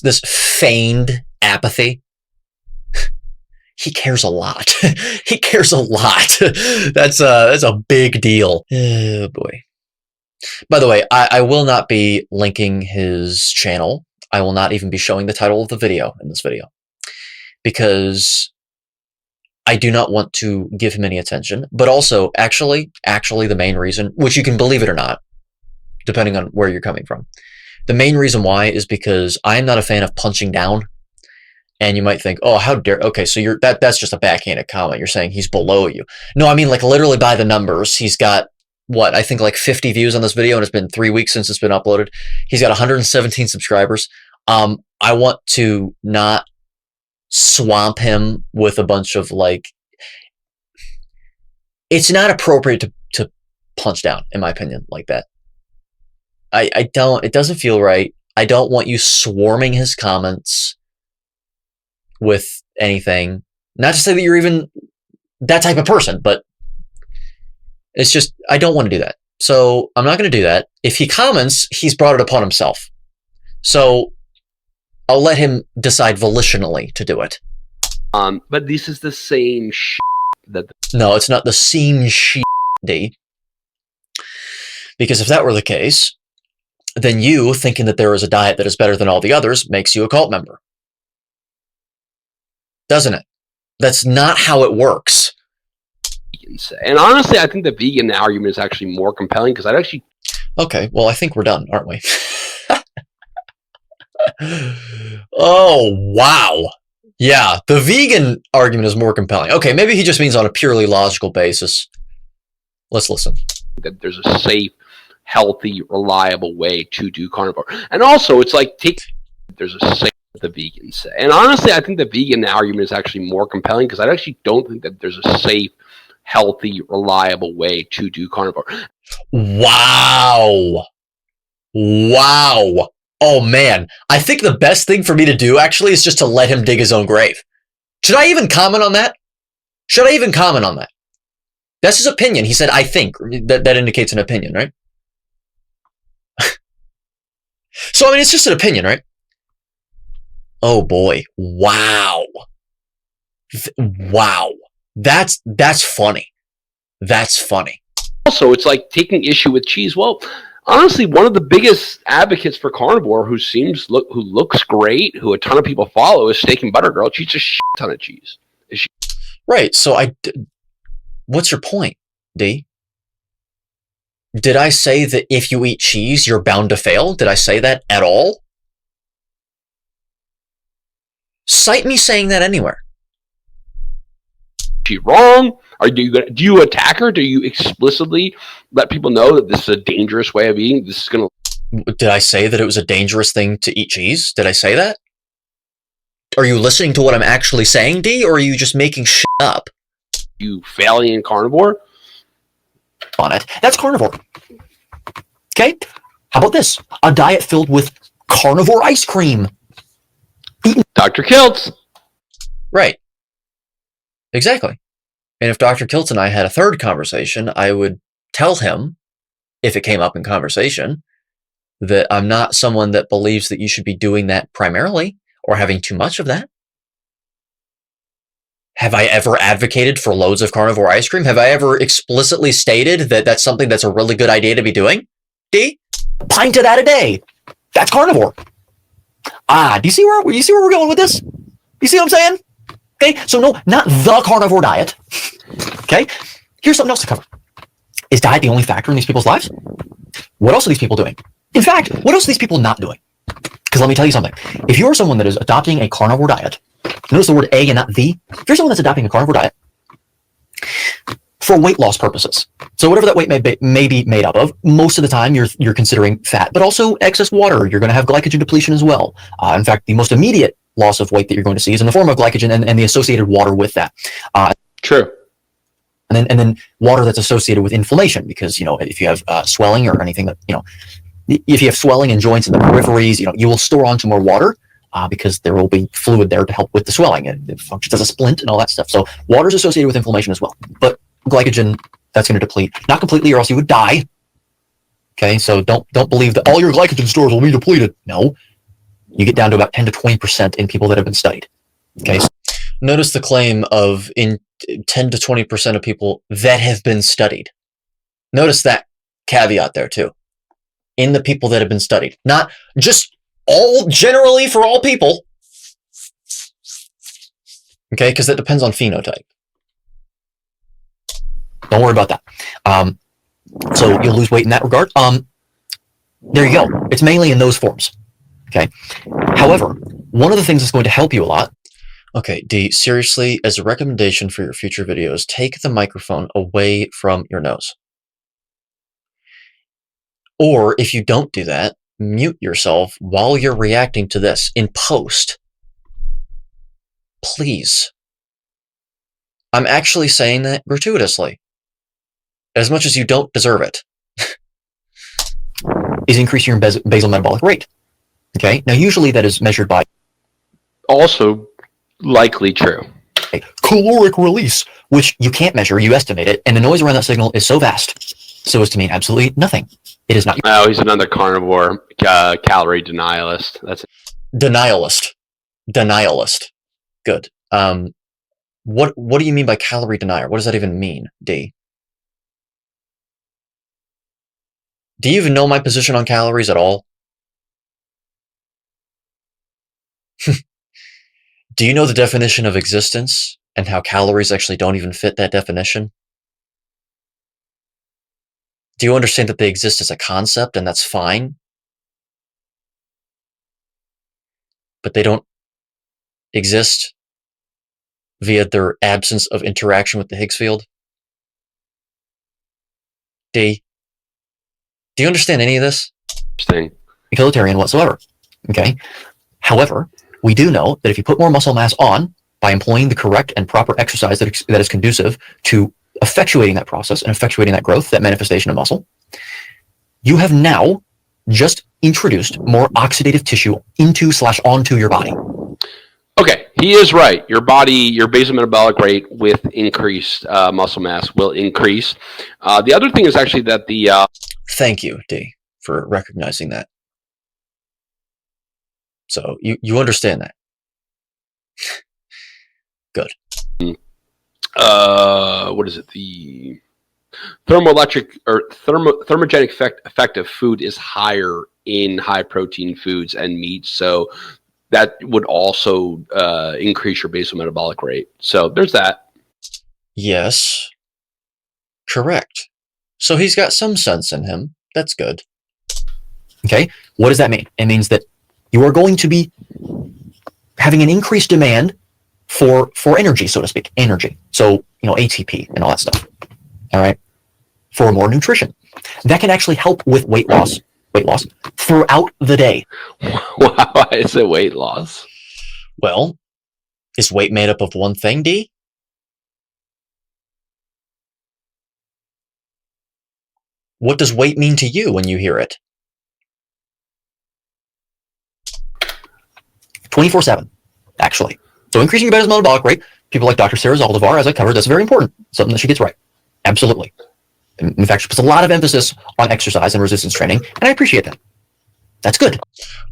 this feigned apathy. He cares a lot. He cares a lot. That's a big deal. Oh boy. By the way, I will not be linking his channel. I will not even be showing the title of the video in this video, because I do not want to give him any attention. But also, actually the main reason, which you can believe it or not, depending on where you're coming from, the main reason why is because I am not a fan of punching down. And you might think, oh, how dare, okay, so that's just a backhanded comment. You're saying he's below you. No, I mean, like, literally by the numbers, he's got what, I think like 50 views on this video, and it's been 3 weeks since it's been uploaded. He's got 117 subscribers. I want to not swamp him with a bunch of like, it's not appropriate to punch down, in my opinion, like that. I don't, it doesn't feel right. I don't want you swarming his comments with anything. Not to say that you're even that type of person, but it's just, I don't want to do that. So I'm not going to do that. If he comments, he's brought it upon himself. So I'll let him decide volitionally to do it. But this is the same shit that... No, it's not the same shit, D. Because if that were the case, then you thinking that there is a diet that is better than all the others makes you a cult member. Doesn't it? That's not how it works. And honestly, I think the vegan argument is actually more compelling because I'd actually... Okay, well, I think we're done, aren't we? Oh, wow. Yeah, the vegan argument is more compelling. Okay, maybe he just means on a purely logical basis. Let's listen. That there's a safe, healthy, reliable way to do carnivore. And also, it's like, there's a safe, the vegans say. And honestly, I think the vegan argument is actually more compelling because I actually don't think that there's a safe, healthy, reliable way to do carnivore. Wow. Wow. Oh, man. I think the best thing for me to do, actually, is just to let him dig his own grave. Should I even comment on that? Should I even comment on that? That's his opinion. He said, I think. That indicates an opinion, right? So, I mean, it's just an opinion, right? Oh, boy. Wow. Wow. That's funny. That's funny. Also, it's like taking issue with cheese. Well, honestly, one of the biggest advocates for carnivore who looks great, who a ton of people follow, is Steak and Butter Girl. She eats a shit ton of cheese. Right. So what's your point, D? Did I say that if you eat cheese, you're bound to fail? Did I say that at all? Cite me saying that anywhere. Is she wrong? Do you attack her? Do you explicitly let people know that this is a dangerous way of eating? This is going to... Did I say that it was a dangerous thing to eat cheese? Did I say that? Are you listening to what I'm actually saying, D, or are you just making shit up? You failing in carnivore? On it. That's carnivore. Okay? How about this? A diet filled with carnivore ice cream. Dr. Kiltz. Right. Exactly. And if Dr. Kiltz and I had a third conversation, I would tell him, if it came up in conversation, that I'm not someone that believes that you should be doing that primarily or having too much of that. Have I ever advocated for loads of carnivore ice cream? Have I ever explicitly stated that that's something that's a really good idea to be doing? D? Pint of that a day. That's carnivore. Do you see where we're going with this? You see what I'm saying? Okay, so no, not the carnivore diet. Okay, here's something else to cover. Is diet the only factor in these people's lives? What else are these people doing? In fact, what else are these people not doing? Because let me tell you something. If you're someone that is adopting a carnivore diet, notice the word a and not the. If you're someone that's adopting a carnivore diet for weight loss purposes, so whatever that weight may be made up of, most of the time you're considering fat, but also excess water. You're going to have glycogen depletion as well. In fact, the most immediate loss of weight that you're going to see is in the form of glycogen and the associated water with that. True. And then water that's associated with inflammation, because, if you have swelling or anything that, if you have swelling in joints in the peripheries, you will store onto more water because there will be fluid there to help with the swelling, and it functions as a splint and all that stuff. So water is associated with inflammation as well. But glycogen, that's going to deplete. Not completely, or else you would die. Okay, so don't believe that all your glycogen stores will be depleted. No. You get down to about 10 to 20% in people that have been studied. Okay. So notice the claim of in 10 to 20% of people that have been studied. Notice that caveat there too. In the people that have been studied. Not just all generally for all people. Okay, because that depends on phenotype. Don't worry about that. So you'll lose weight in that regard. There you go. It's mainly in those forms. Okay. However, one of the things that's going to help you a lot. Okay, D, seriously, as a recommendation for your future videos, take the microphone away from your nose. Or if you don't do that, mute yourself while you're reacting to this in post. Please. I'm actually saying that gratuitously. As much as you don't deserve it. Is increasing your basal metabolic rate. Okay, now usually that is measured by Also likely true. caloric release, which you can't measure, you estimate it, and the noise around that signal is so vast, so as to mean absolutely nothing. It is not. Oh, he's another carnivore calorie denialist. That's Denialist. Good. What do you mean by calorie denier? What does that even mean, D? Do you even know my position on calories at all? Do you know the definition of existence and how calories actually don't even fit that definition? Do you understand that they exist as a concept and that's fine? But they don't exist via their absence of interaction with the Higgs field? D? Do you understand any of this? interesting. Utilitarian whatsoever. Okay. However, we do know that if you put more muscle mass on by employing the correct and proper exercise that is conducive to effectuating that process and effectuating that growth, that manifestation of muscle, you have now just introduced more oxidative tissue into/onto your body. Okay, he is right. Your body, your basal metabolic rate with increased muscle mass will increase. The other thing is actually that the... Thank you, D, for recognizing that. So you understand that. Good. What is it? The thermoelectric or thermogenic effect of food is higher in high protein foods and meats. So that would also increase your basal metabolic rate. So there's that. Yes. Correct. So he's got some sense in him. That's good. Okay. What does that mean? It means that you are going to be having an increased demand for energy, so to speak. Energy. So, ATP and all that stuff. All right. For more nutrition. That can actually help with weight loss throughout the day. Why is it weight loss? Well, is weight made up of one thing, D? What does weight mean to you when you hear it? 24/7, actually. So increasing your basal metabolic rate, people like Dr. Cerule Zaldivar, as I covered, that's very important. Something that she gets right. Absolutely. In fact, she puts a lot of emphasis on exercise and resistance training, and I appreciate that. That's good.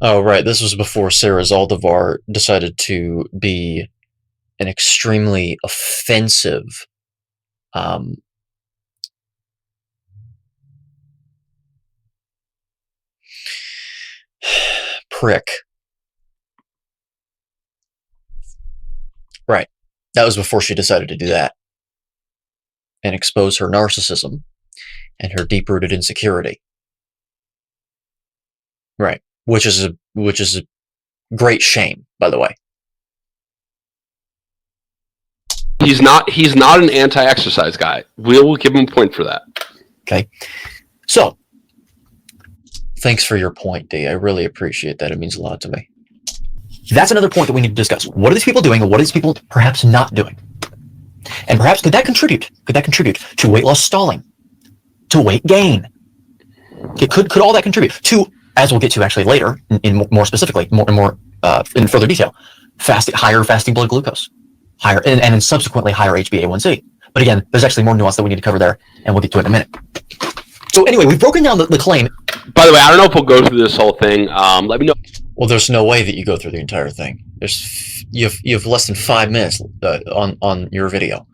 Oh, right. This was before Cerule Zaldivar decided to be an extremely offensive prick. Right. That was before she decided to do that and expose her narcissism and her deep-rooted insecurity. Right. Which is a great shame, by the way. He's not an anti-exercise guy. We'll give him a point for that. Okay. So, thanks for your point, D. I really appreciate that. It means a lot to me. That's another point that we need to discuss. What are these people doing, and what are these people perhaps not doing? And perhaps could that contribute to weight loss stalling, to weight gain? Could all that contribute to, as we'll get to actually later, in more specifically, in further detail, higher fasting blood glucose, higher and subsequently higher HbA1c. But again, there's actually more nuance that we need to cover there, and we'll get to it in a minute. So anyway, we've broken down the claim. By the way, I don't know if we'll go through this whole thing. Let me know. Well, there's no way that you go through the entire thing. You have less than 5 minutes on your video,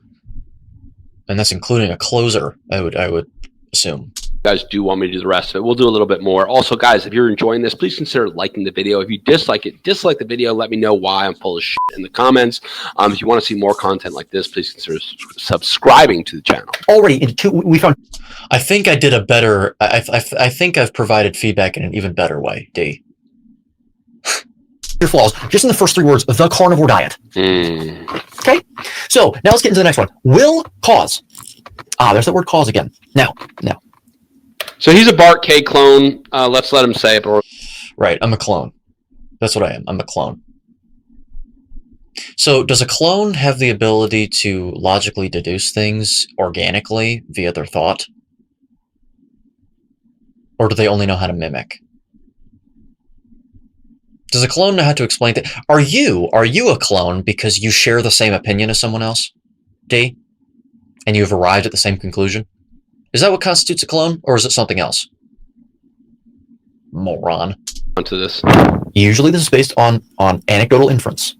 and that's including a closer. I would assume. You guys do want me to do the rest of it. We'll do a little bit more. Also, guys, if you're enjoying this, please consider liking the video. If you dislike the video. Let me know why. I'm full of shit in the comments. If you want to see more content like this, please consider subscribing to the channel. Already, we found. I think I did a better. I think I've provided feedback in an even better way, D. Your flaws, just in the first 3 words, the carnivore diet. Okay? So, now let's get into the next one. Will cause. There's that word cause again. Now. So he's a Bart K clone. Let's let him say it. Right, I'm a clone. That's what I am. I'm a clone. So does a clone have the ability to logically deduce things organically via their thought? Or do they only know how to mimic? Does a clone know how to explain things? Are you a clone because you share the same opinion as someone else, D? And you've arrived at the same conclusion? Is that what constitutes a clone, or is it something else? Moron. Onto this. Usually this is based on anecdotal inference.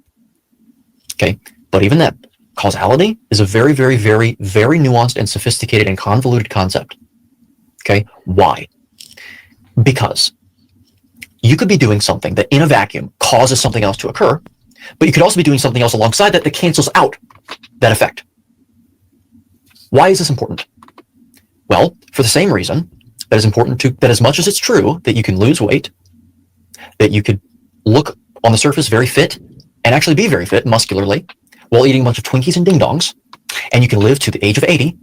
Okay, but even that, causality is a very, very, very, very nuanced and sophisticated and convoluted concept. Okay, why? Because you could be doing something that in a vacuum causes something else to occur, but you could also be doing something else alongside that cancels out that effect. Why is this important? Well, for the same reason that is important to, that as much as it's true that you can lose weight, that you could look on the surface very fit and actually be very fit muscularly while eating a bunch of Twinkies and ding-dongs, and you can live to the age of 80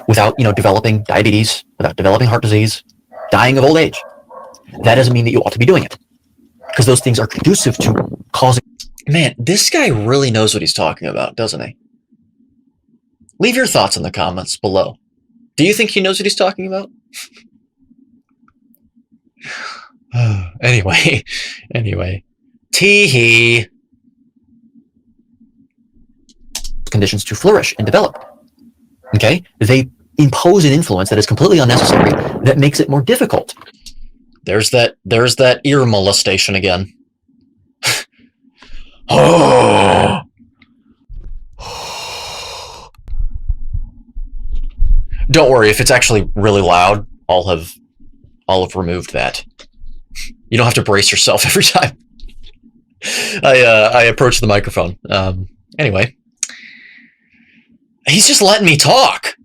without, developing diabetes, without developing heart disease, dying of old age. That doesn't mean that you ought to be doing it, because those things are conducive to causing... Man, this guy really knows what he's talking about, doesn't he? Leave your thoughts in the comments below. Do you think he knows what he's talking about? Anyway. Tee-hee. Conditions to flourish and develop. Okay? They impose an influence that is completely unnecessary, that makes it more difficult. There's that ear molestation again. Oh. Don't worry, if it's actually really loud, I'll have removed that. You don't have to brace yourself every time I approach the microphone. Anyway, he's just letting me talk.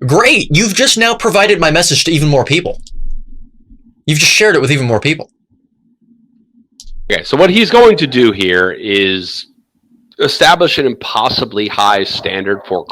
Great, you've just now provided my message to even more people. You've just shared it with even more people. Okay, so what he's going to do here is establish an impossibly high standard for...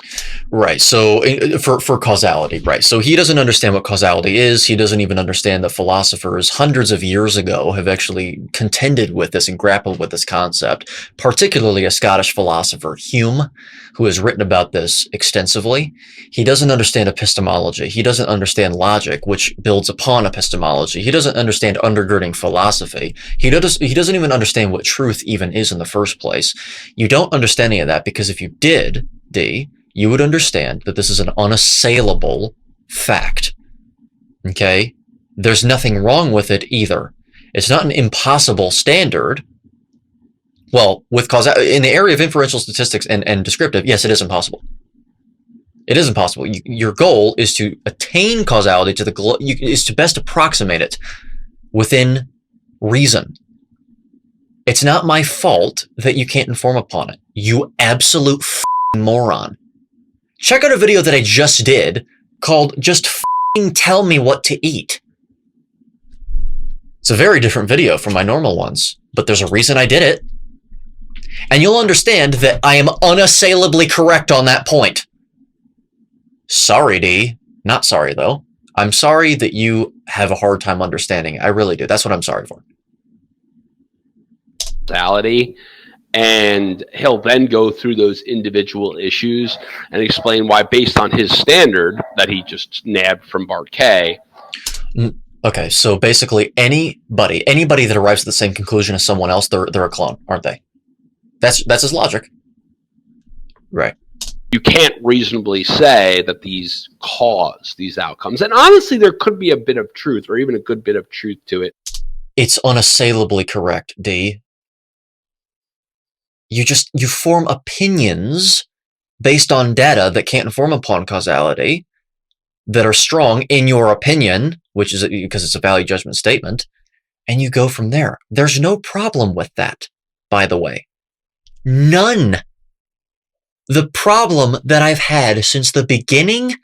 Right, so for causality, right. So he doesn't understand what causality is. He doesn't even understand that philosophers hundreds of years ago have actually contended with this and grappled with this concept, particularly a Scottish philosopher, Hume, who has written about this extensively. He doesn't understand epistemology. He doesn't understand logic, which builds upon epistemology. He doesn't understand undergirding philosophy. He doesn't even understand what truth even is in the first place. You don't understand any of that, because if you did, D, you would understand that this is an unassailable fact. Okay? There's nothing wrong with it either. It's not an impossible standard. Well, with in the area of inferential statistics and descriptive, yes, it is impossible. It is impossible. Your goal is to attain causality to is to best approximate it within reason. It's not my fault that you can't inform upon it. You absolute moron. Check out a video that I just did called Just Tell Me What to Eat. It's a very different video from my normal ones, but there's a reason I did it. And you'll understand that I am unassailably correct on that point. Sorry, D. Not sorry, though. I'm sorry that you have a hard time understanding. I really do. That's what I'm sorry for. And he'll then go through those individual issues and explain why, based on his standard that he just nabbed from Bart K. Okay, so basically anybody that arrives at the same conclusion as someone else, they're a clone, aren't they? That's his logic. Right. You can't reasonably say that these cause these outcomes. And honestly, there could be a bit of truth, or even a good bit of truth to it. It's unassailably correct, D. You form opinions based on data that can't inform upon causality, that are strong in your opinion, which is because it's a value judgment statement, and you go from there. There's no problem with that, by the way. None. The problem that I've had since the beginning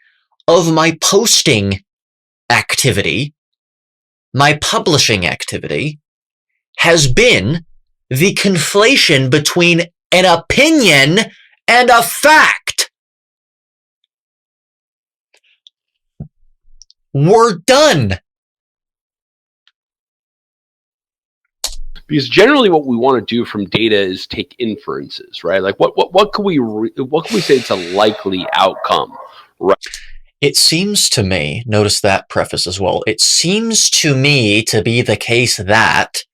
of my posting activity, my publishing activity, has been the conflation between an opinion and a fact. We're done. Because generally what we want to do from data is take inferences, right? Like what can we say it's a likely outcome, right? It seems to me, notice that preface as well, it seems to me to be the case that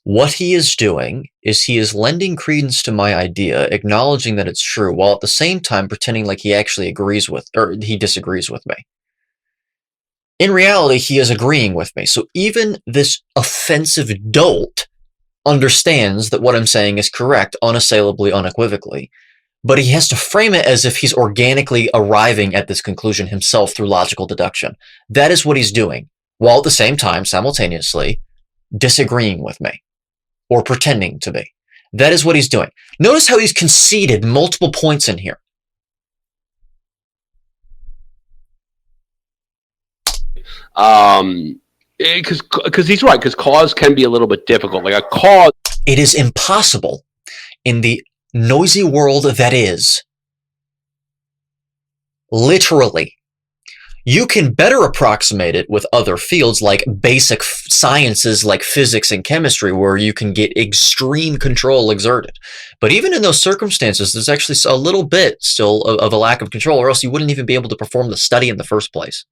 what he is doing is he is lending credence to my idea, acknowledging that it's true, while at the same time pretending like he actually agrees with, or he disagrees with me. In reality, he is agreeing with me. So even this offensive dolt understands that what I'm saying is correct, unassailably, unequivocally. But he has to frame it as if he's organically arriving at this conclusion himself through logical deduction. That is what he's doing, while at the same time, simultaneously, disagreeing with me, or pretending to be. That is what he's doing. Notice how he's conceded multiple points in here. Because he's right, because cause can be a little bit difficult. Like a cause. It is impossible in the noisy world that is. Literally. You can better approximate it with other fields like basic sciences like physics and chemistry, where you can get extreme control exerted. But even in those circumstances, there's actually a little bit still of a lack of control, or else you wouldn't even be able to perform the study in the first place.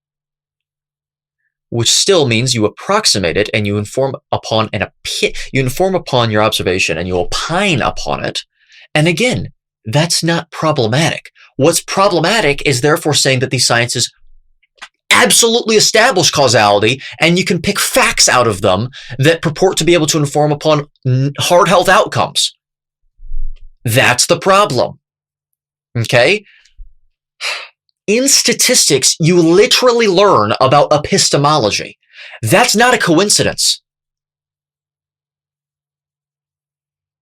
Which still means you approximate it and you inform upon your observation and you opine upon it. And again, that's not problematic. What's problematic is therefore saying that these sciences absolutely establish causality and you can pick facts out of them that purport to be able to inform upon hard health outcomes. That's the problem. Okay? In statistics, you literally learn about epistemology. That's not a coincidence.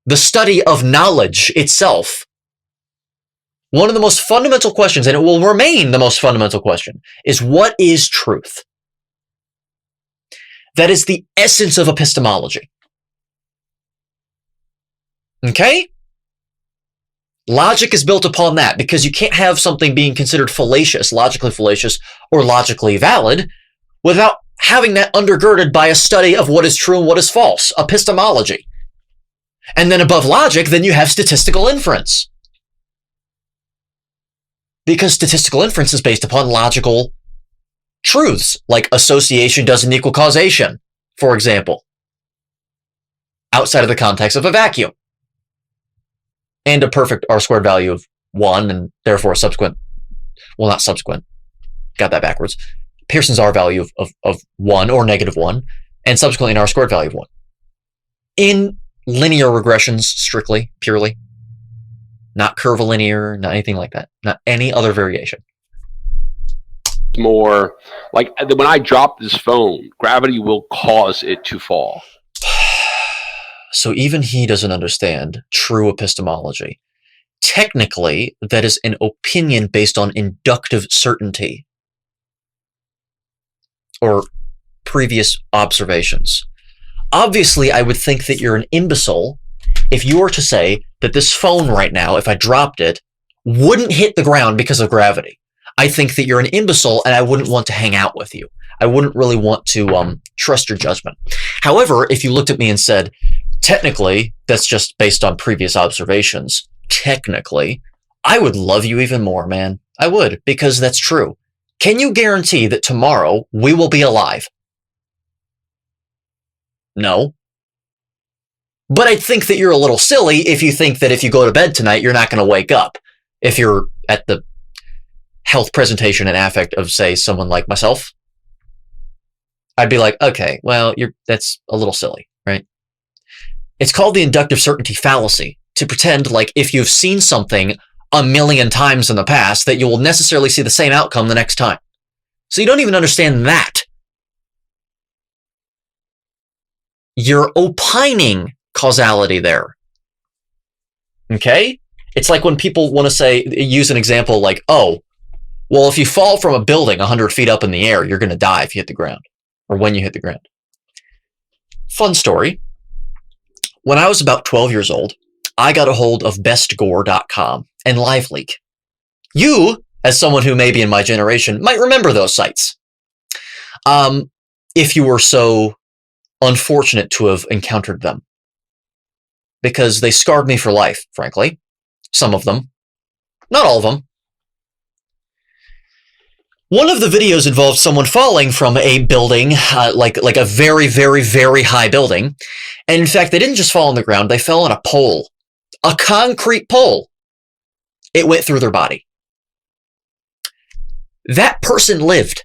The study of knowledge itself. One of the most fundamental questions, and it will remain the most fundamental question, is what is truth? That is the essence of epistemology. Okay? Logic is built upon that, because you can't have something being considered logically fallacious, or logically valid without having that undergirded by a study of what is true and what is false, epistemology. And then above logic, then you have statistical inference. Because statistical inference is based upon logical truths, like association doesn't equal causation, for example, outside of the context of a vacuum. And a perfect R-squared value of 1, and therefore a subsequent, well, not subsequent, got that backwards, Pearson's R value of 1 or negative 1, and subsequently an R-squared value of 1. In linear regressions, strictly, purely, not curvilinear, not anything like that, not any other variation. More like when I drop this phone, gravity will cause it to fall. So even he doesn't understand true epistemology. Technically, that is an opinion based on inductive certainty or previous observations. Obviously, I would think that you're an imbecile if you were to say that this phone right now, if I dropped it, wouldn't hit the ground because of gravity. I think that you're an imbecile and I wouldn't want to hang out with you. I wouldn't really want to trust your judgment. However, if you looked at me and said, technically, that's just based on previous observations, technically, I would love you even more, man. I would, because that's true. Can you guarantee that tomorrow we will be alive? No. But I think that you're a little silly if you think that if you go to bed tonight, you're not going to wake up. If you're at the health presentation and affect of, say, someone like myself, I'd be like, okay, well, that's a little silly, right? It's called the inductive certainty fallacy, to pretend like if you've seen something a million times in the past, that you will necessarily see the same outcome the next time. So you don't even understand that. You're opining causality there. Okay? It's like when people want to use an example like, oh, well, if you fall from a building 100 feet up in the air, you're going to die if you hit the ground, or when you hit the ground. Fun story. When I was about 12 years old, I got a hold of bestgore.com and LiveLeak. You, as someone who may be in my generation, might remember those sites. if you were so unfortunate to have encountered them. Because they scarred me for life, frankly. Some of them. Not all of them. One of the videos involved someone falling from a building, like a very, very, very high building. And in fact, they didn't just fall on the ground, they fell on a pole. A concrete pole. It went through their body. That person lived.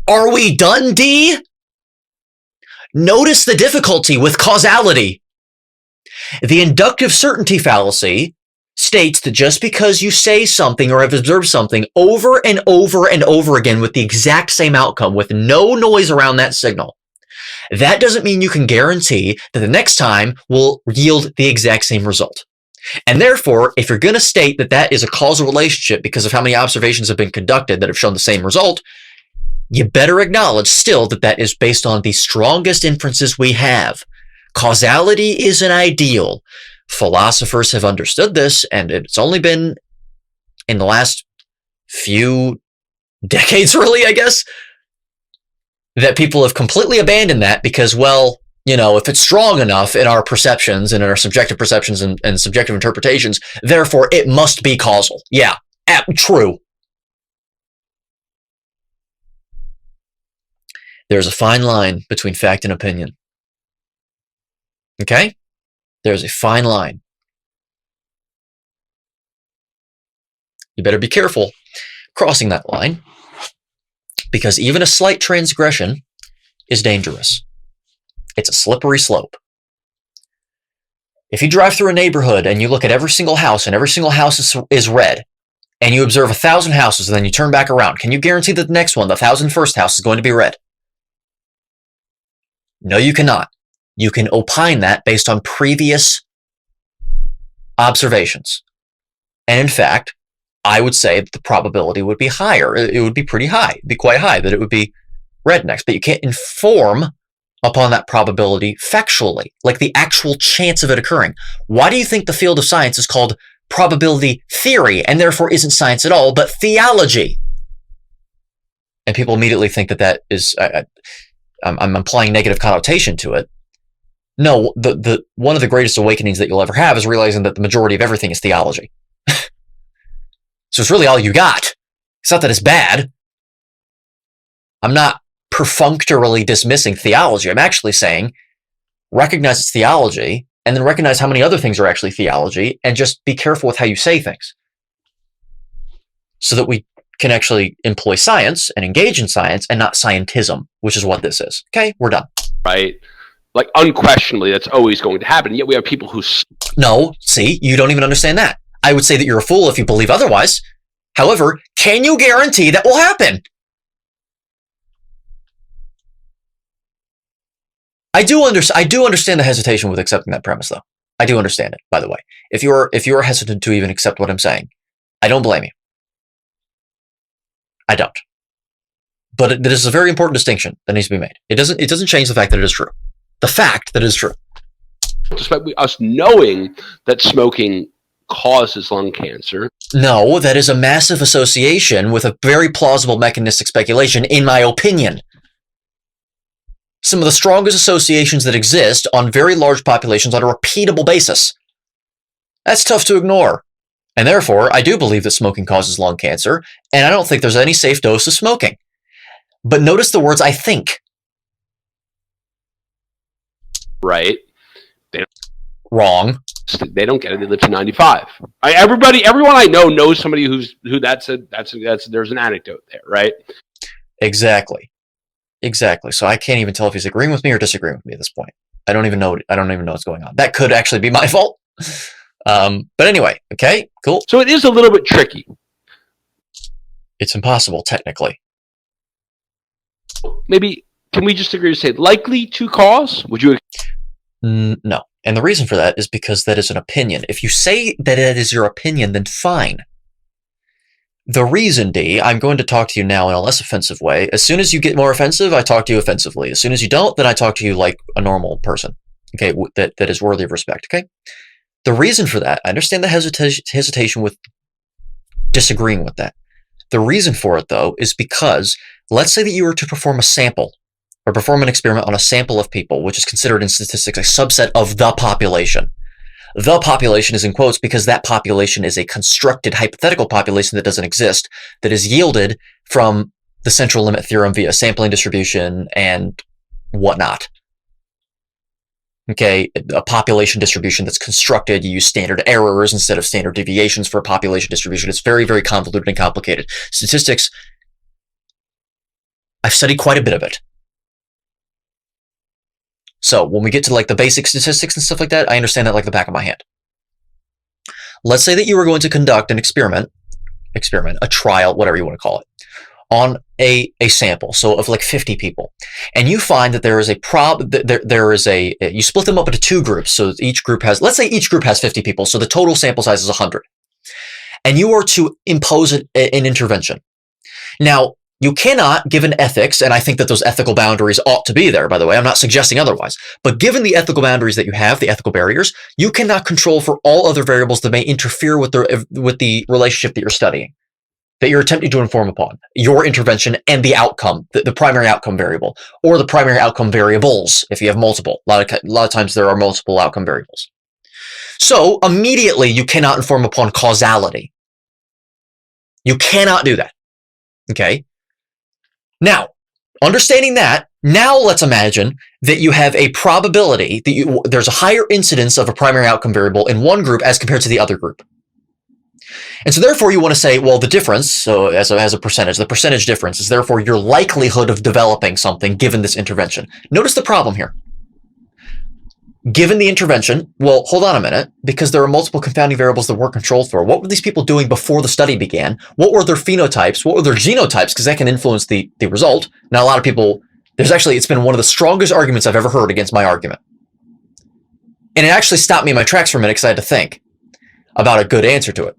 Are we done, D? Notice the difficulty with causality. The inductive certainty fallacy states that just because you say something or have observed something over and over and over again with the exact same outcome, with no noise around that signal, that doesn't mean you can guarantee that the next time will yield the exact same result. And therefore, if you're going to state that that is a causal relationship because of how many observations have been conducted that have shown the same result, you better acknowledge still that that is based on the strongest inferences we have. Causality is an ideal. Philosophers have understood this, and it's only been in the last few decades, really, I guess, that people have completely abandoned that because, well, you know, if it's strong enough in our perceptions and in our subjective perceptions and subjective interpretations, therefore it must be causal. Yeah, true. There's a fine line between fact and opinion. Okay? There's a fine line. You better be careful crossing that line, because even a slight transgression is dangerous. It's a slippery slope. If you drive through a neighborhood and you look at every single house and every single house is red, and you observe 1,000 houses and then you turn back around, can you guarantee that the next one, the 1,001st house, is going to be red? No, you cannot. You can opine that based on previous observations. And in fact, I would say that the probability would be higher. It would be pretty high. It'd be quite high that it would be red next. But you can't inform upon that probability factually, like the actual chance of it occurring. Why do you think the field of science is called probability theory and therefore isn't science at all, but theology? And people immediately think that that is... I'm applying negative connotation to it. No, the one of the greatest awakenings that you'll ever have is realizing that the majority of everything is theology. So it's really all you got. It's not that it's bad. I'm not perfunctorily dismissing theology. I'm actually saying recognize it's theology and then recognize how many other things are actually theology and just be careful with how you say things so that we can actually employ science and engage in science and not scientism, which is what this is. Okay, we're done. Right? Like, unquestionably, that's always going to happen. Yet we have people who... No, see, you don't even understand that. I would say that you're a fool if you believe otherwise. However, can you guarantee that will happen? I do understand the hesitation with accepting that premise, though. I do understand it, by the way. If you're hesitant to even accept what I'm saying, I don't blame you. I don't. But this is a very important distinction that needs to be made. It doesn't change the fact that it is true. The fact that it is true. Despite us knowing that smoking causes lung cancer. No, that is a massive association with a very plausible mechanistic speculation, in my opinion. Some of the strongest associations that exist on very large populations on a repeatable basis. That's tough to ignore. And therefore, I do believe that smoking causes lung cancer, and I don't think there's any safe dose of smoking. But notice the words I think. Right. Wrong. They don't get it. They live to 95. Everyone I know knows somebody who that's there's an anecdote there, right? Exactly. So I can't even tell if he's agreeing with me or disagreeing with me at this point. I don't even know what's going on. That could actually be my fault. But anyway, okay, cool. So it is a little bit tricky. It's impossible, technically. Maybe, can we just agree to say likely to cause? Would you? No. And the reason for that is because that is an opinion. If you say that it is your opinion, then fine. The reason, D, I'm going to talk to you now in a less offensive way. As soon as you get more offensive, I talk to you offensively. As soon as you don't, then I talk to you like a normal person. Okay, that is worthy of respect, okay? The reason for that, I understand the hesitation with disagreeing with that. The reason for it, though, is because let's say that you were to perform a sample or perform an experiment on a sample of people, which is considered in statistics a subset of the population. The population is in quotes because that population is a constructed hypothetical population that doesn't exist, that is yielded from the central limit theorem via sampling distribution and whatnot. Okay, a population distribution that's constructed. You use standard errors instead of standard deviations for a population distribution. It's very, very convoluted and complicated. Statistics, I've studied quite a bit of it. So when we get to like the basic statistics and stuff like that, I understand that like the back of my hand. Let's say that you were going to conduct an experiment, a trial, whatever you want to call it, on a sample, so of like 50 people, and you find that there is you split them up into two groups, so each group has, let's say each group has 50 people, so the total sample size is 100, and you are to impose an intervention. Now, you cannot, given ethics, and I think that those ethical boundaries ought to be there, by the way, I'm not suggesting otherwise, but given the ethical boundaries that you have, the ethical barriers, you cannot control for all other variables that may interfere with the relationship that you're studying, that you're attempting to inform upon, your intervention and the outcome, the primary outcome variable, or the primary outcome variables, if you have multiple. A lot of times there are multiple outcome variables. So immediately you cannot inform upon causality. You cannot do that. Okay? Now, understanding that, now let's imagine that you have a probability that there's a higher incidence of a primary outcome variable in one group as compared to the other group. And so therefore you want to say, well, the difference, so as a percentage, the percentage difference is therefore your likelihood of developing something given this intervention. Notice the problem here. Given the intervention, well, hold on a minute, because there are multiple confounding variables that we're controlled for. What were these people doing before the study began? What were their phenotypes? What were their genotypes? Because that can influence the result. Now, a lot of people, it's been one of the strongest arguments I've ever heard against my argument. And it actually stopped me in my tracks for a minute because I had to think about a good answer to it.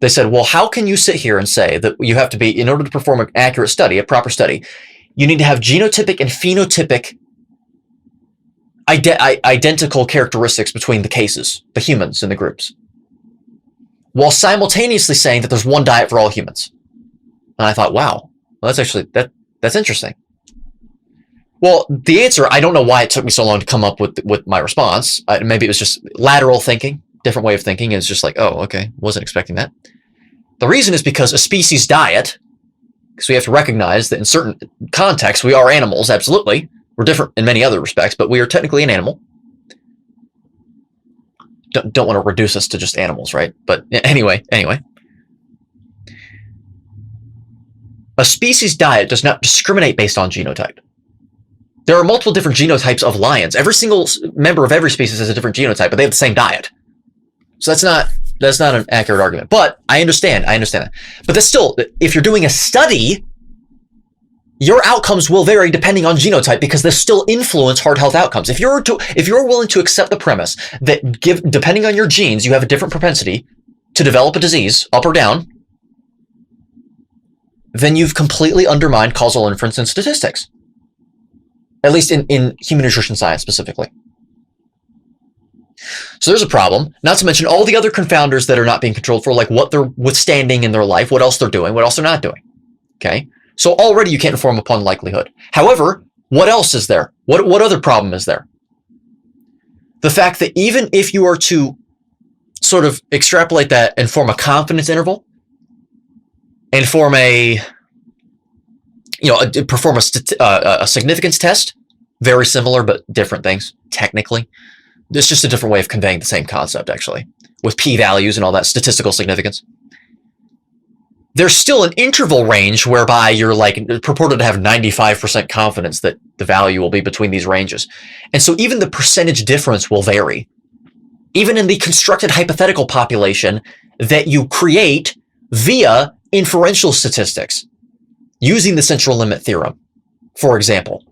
They said, well, how can you sit here and say that you have to be, in order to perform an accurate study, a proper study, you need to have genotypic and phenotypic identical characteristics between the cases, the humans in the groups, while simultaneously saying that there's one diet for all humans. And I thought, wow, well, that's interesting. Well, the answer, I don't know why it took me so long to come up with my response. Maybe it was just lateral thinking, different way of thinking. It's just like, oh, okay, wasn't expecting that. The reason is because a species diet, because we have to recognize that in certain contexts, we are animals, absolutely. We're different in many other respects, but we are technically an animal. Don't want to reduce us to just animals, right? But anyway. A species diet does not discriminate based on genotype. There are multiple different genotypes of lions. Every single member of every species has a different genotype, but they have the same diet. So that's not an accurate argument. But I understand that. But that's still, if you're doing a study, your outcomes will vary depending on genotype because they still influence hard health outcomes. If you're willing to accept the premise that depending on your genes, you have a different propensity to develop a disease, up or down, then you've completely undermined causal inference in statistics. At least in human nutrition science specifically. So there's a problem, not to mention all the other confounders that are not being controlled for, like what they're withstanding in their life, what else they're doing, what else they're not doing. Okay? So already you can't inform upon likelihood. However, what else is there? What other problem is there? The fact that even if you are to sort of extrapolate that and form a confidence interval and form perform a significance test, very similar but different things, technically. It's just a different way of conveying the same concept, actually, with p-values and all that statistical significance. There's still an interval range whereby you're like purported to have 95% confidence that the value will be between these ranges. And so even the percentage difference will vary. Even in the constructed hypothetical population that you create via inferential statistics, using the central limit theorem, for example.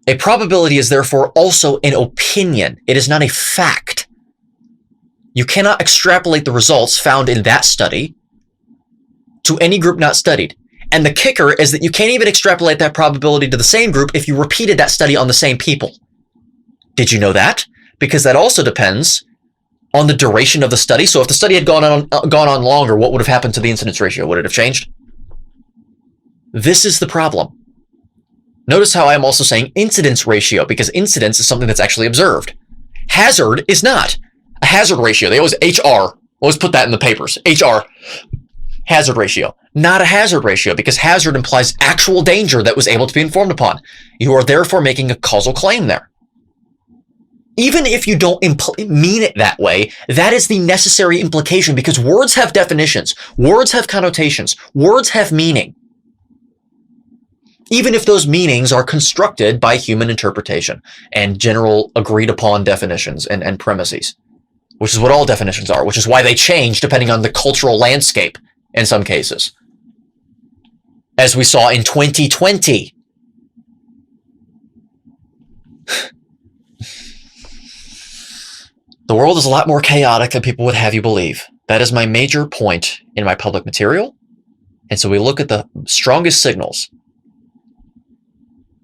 A probability is therefore also an opinion. It is not a fact. You cannot extrapolate the results found in that study to any group not studied. And the kicker is that you can't even extrapolate that probability to the same group if you repeated that study on the same people. Did you know that? Because that also depends on the duration of the study. So if the study had gone on longer, what would have happened to the incidence ratio? Would it have changed? This is the problem. Notice how I'm also saying incidence ratio, because incidence is something that's actually observed. Hazard is not. A hazard ratio, they always HR, always put that in the papers. HR, hazard ratio. Not a hazard ratio, because hazard implies actual danger that was able to be informed upon. You are therefore making a causal claim there. Even if you don't mean it that way, that is the necessary implication, because words have definitions, words have connotations, words have meaning. Even if those meanings are constructed by human interpretation and general agreed upon definitions and premises, which is what all definitions are, which is why they change depending on the cultural landscape in some cases. As we saw in 2020. The world is a lot more chaotic than people would have you believe. That is my major point in my public material. And so we look at the strongest signals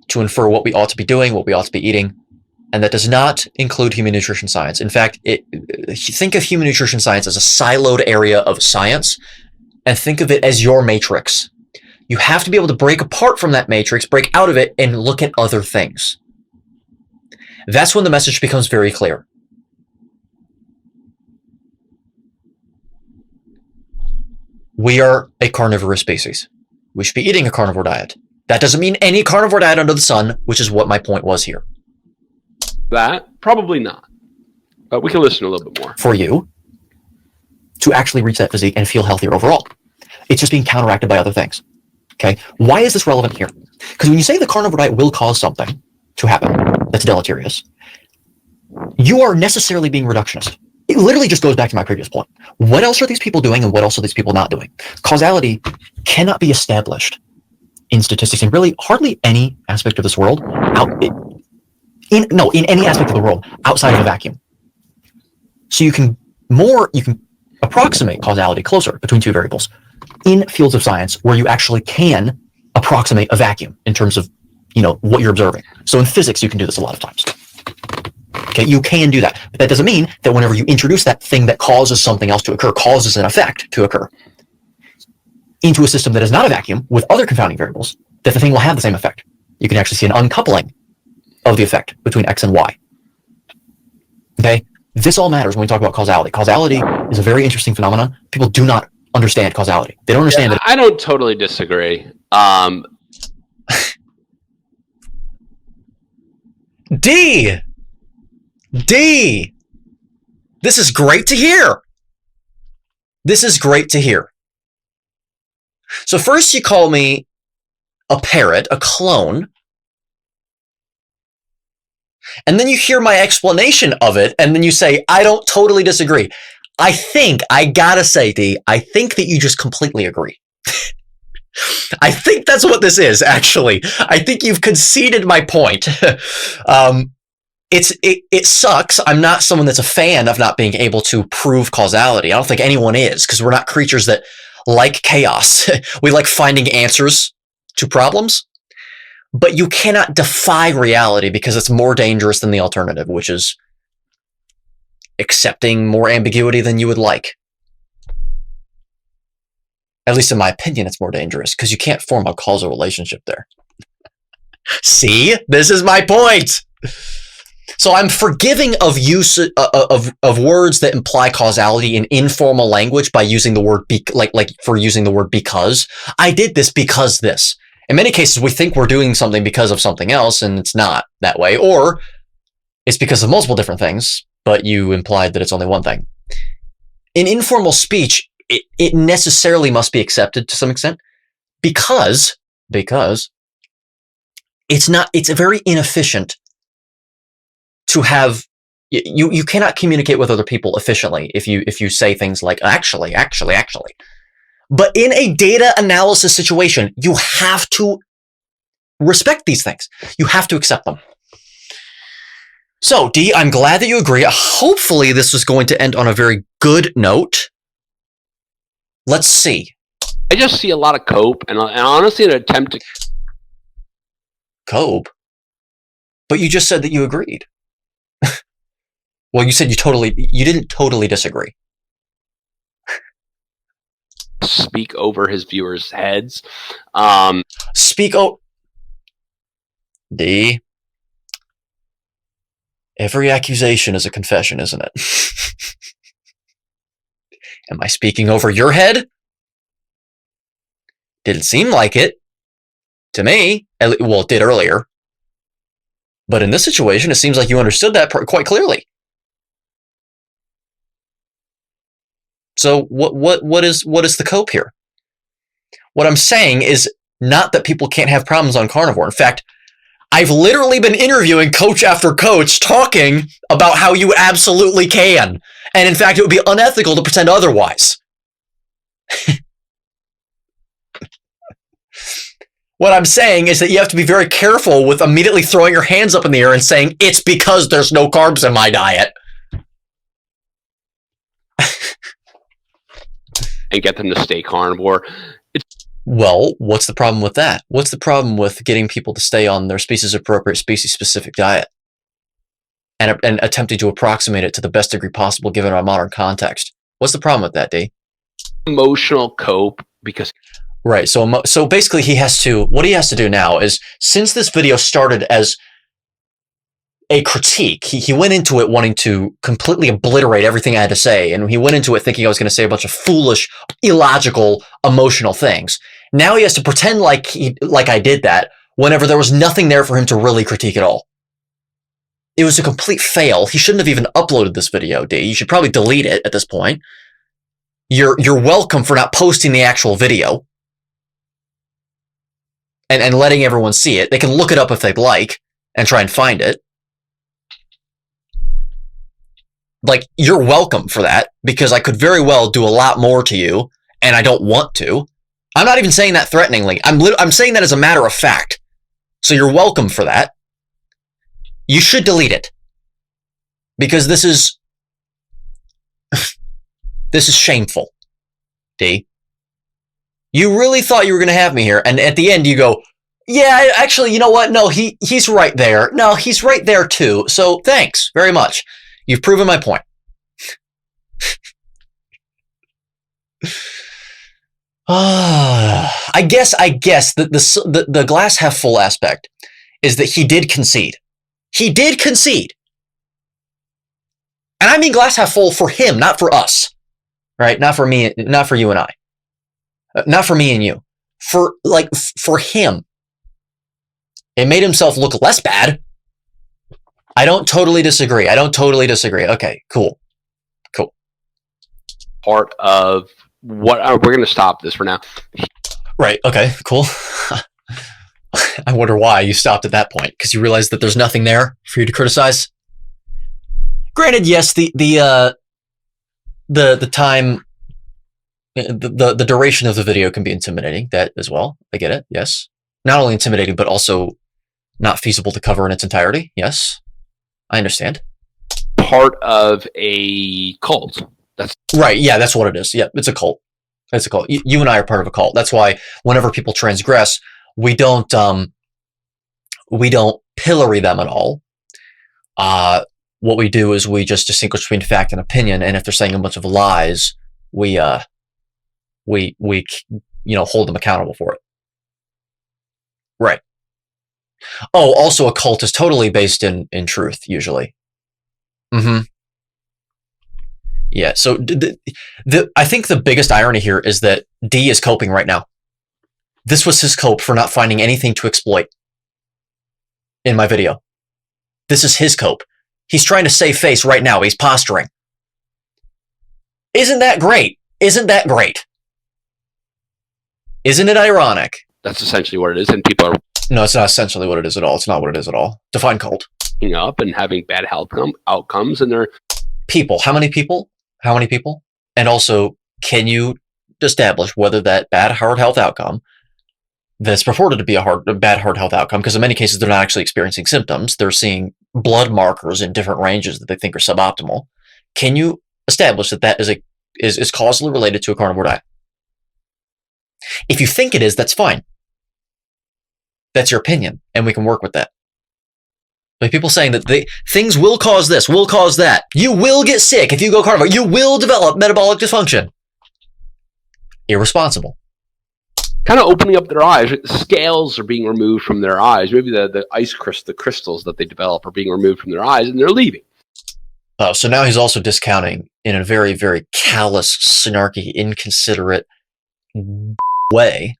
to infer what we ought to be doing, what we ought to be eating, and that does not include human nutrition science. In fact, think of human nutrition science as a siloed area of science, and think of it as your matrix. You have to be able to break apart from that matrix, break out of it, and look at other things. That's when the message becomes very clear. We are a carnivorous species. We should be eating a carnivore diet. That doesn't mean any carnivore diet under the sun, which is what my point was here. That? Probably not. But we can listen a little bit more. For you to actually reach that physique and feel healthier overall. It's just being counteracted by other things. Okay? Why is this relevant here? Because when you say the carnivore diet will cause something to happen that's deleterious, you are necessarily being reductionist. It literally just goes back to my previous point. What else are these people doing and what else are these people not doing? Causality cannot be established in statistics, and really hardly any aspect of this world in any aspect of the world outside of a vacuum. So you can approximate causality closer between two variables in fields of science where you actually can approximate a vacuum in terms of, what you're observing. So in physics, you can do this a lot of times. Okay, you can do that, but that doesn't mean that whenever you introduce that thing that causes something else to occur, causes an effect to occur, into a system that is not a vacuum with other confounding variables, that the thing will have the same effect. You can actually see an uncoupling of the effect between X and Y. Okay? This all matters when we talk about causality. Causality is a very interesting phenomenon. People do not understand causality. They don't understand that. I don't totally disagree. D! This is great to hear. This is great to hear. So first you call me a parrot, a clone, and then you hear my explanation of it, and then you say, I don't totally disagree. I gotta say, D, I think that you just completely agree. I think that's what this is, actually. I think you've conceded my point. It sucks. I'm not someone that's a fan of not being able to prove causality. I don't think anyone is, because we're not creatures that like chaos. We like finding answers to problems, but you cannot defy reality because it's more dangerous than the alternative, which is accepting more ambiguity than you would like. At least in my opinion, it's more dangerous because you can't form a causal relationship there. See, this is my point. So I'm forgiving of use of words that imply causality in informal language by using the word using the word because. I did this because this. In many cases, we think we're doing something because of something else, and it's not that way. Or it's because of multiple different things, but you implied that it's only one thing. In informal speech, it necessarily must be accepted to some extent because it's very inefficient to have, you cannot communicate with other people efficiently if you say things like actually. But in a data analysis situation, you have to respect these things. You have to accept them. So, D, I'm glad that you agree. Hopefully this is going to end on a very good note. Let's see. I just see a lot of cope and honestly an attempt to... Cope? But you just said that you agreed. Well, you said you didn't totally disagree. Speak over his viewers' heads. D. Every accusation is a confession, isn't it? Am I speaking over your head? Didn't seem like it. To me. Well, it did earlier. But in this situation, it seems like you understood that quite clearly. So what is the cope here? What I'm saying is not that people can't have problems on Carnivore. In fact, I've literally been interviewing coach after coach talking about how you absolutely can. And in fact, it would be unethical to pretend otherwise. What I'm saying is that you have to be very careful with immediately throwing your hands up in the air and saying, it's because there's no carbs in my diet. And get them to stay carnivore. Well, what's the problem with that? What's the problem with getting people to stay on their species-appropriate, species-specific diet and attempting to approximate it to the best degree possible given our modern context? What's the problem with that, D? Emotional cope, because... Right, so basically what he has to do now is, since this video started as a critique, he went into it wanting to completely obliterate everything I had to say, and he went into it thinking I was going to say a bunch of foolish, illogical, emotional things. Now he has to pretend like I did that whenever there was nothing there for him to really critique at all. It was a complete fail. He shouldn't have even uploaded this video, D. You should probably delete it at this point. You're welcome for not posting the actual video and letting everyone see it. They can look it up if they'd like and try and find it. Like, you're welcome for that, because I could very well do a lot more to you, and I don't want to. I'm not even saying that threateningly. I'm saying that as a matter of fact. So you're welcome for that. You should delete it. Because this is shameful, D. You really thought you were going to have me here, and at the end you go, yeah, actually, you know what? No, he's right there. No, he's right there too. So thanks very much. You've proven my point. I guess that the glass half full aspect is that he did concede. He did concede. And I mean glass half full for him, not for us. Right? Not for me, not for you and I. Not for me and you. For him. It made himself look less bad. I don't totally disagree. Okay, cool. Part of what we're going to stop this for now. Right. Okay, cool. I wonder why you stopped at that point, because you realized that there's nothing there for you to criticize. Granted, yes, the time, the duration of the video can be intimidating. That as well. I get it. Yes. Not only intimidating, but also not feasible to cover in its entirety. Yes. I understand. Part of a cult. That's right. Yeah, that's what it is. Yeah, it's a cult. It's a cult. You and I are part of a cult. That's why whenever people transgress, we don't pillory them at all. What we do is we just distinguish between fact and opinion, and if they're saying a bunch of lies, we hold them accountable for it. Right. Oh, also a cult is totally based in truth, usually. Mm-hmm. Yeah, so I think the biggest irony here is that D is coping right now. This was his cope for not finding anything to exploit in my video. This is his cope. He's trying to save face right now. He's posturing. Isn't that great? Isn't it ironic? That's essentially what it is, and people are... No, it's not essentially what it is at all. It's not what it is at all. Define cult. Up and having bad health outcomes, and they're... People. How many people? And also, can you establish whether that bad heart health outcome that's purported to be a bad heart health outcome, because in many cases they're not actually experiencing symptoms, they're seeing blood markers in different ranges that they think are suboptimal. Can you establish that is causally related to a carnivore diet? If you think it is, that's fine. That's your opinion, and we can work with that. Like people saying that things will cause this, will cause that. You will get sick if you go carnivore. You will develop metabolic dysfunction. Irresponsible. Kind of opening up their eyes. The scales are being removed from their eyes. Maybe the crystals that they develop are being removed from their eyes, and they're leaving. Oh, so now he's also discounting in a very, very callous, snarky, inconsiderate way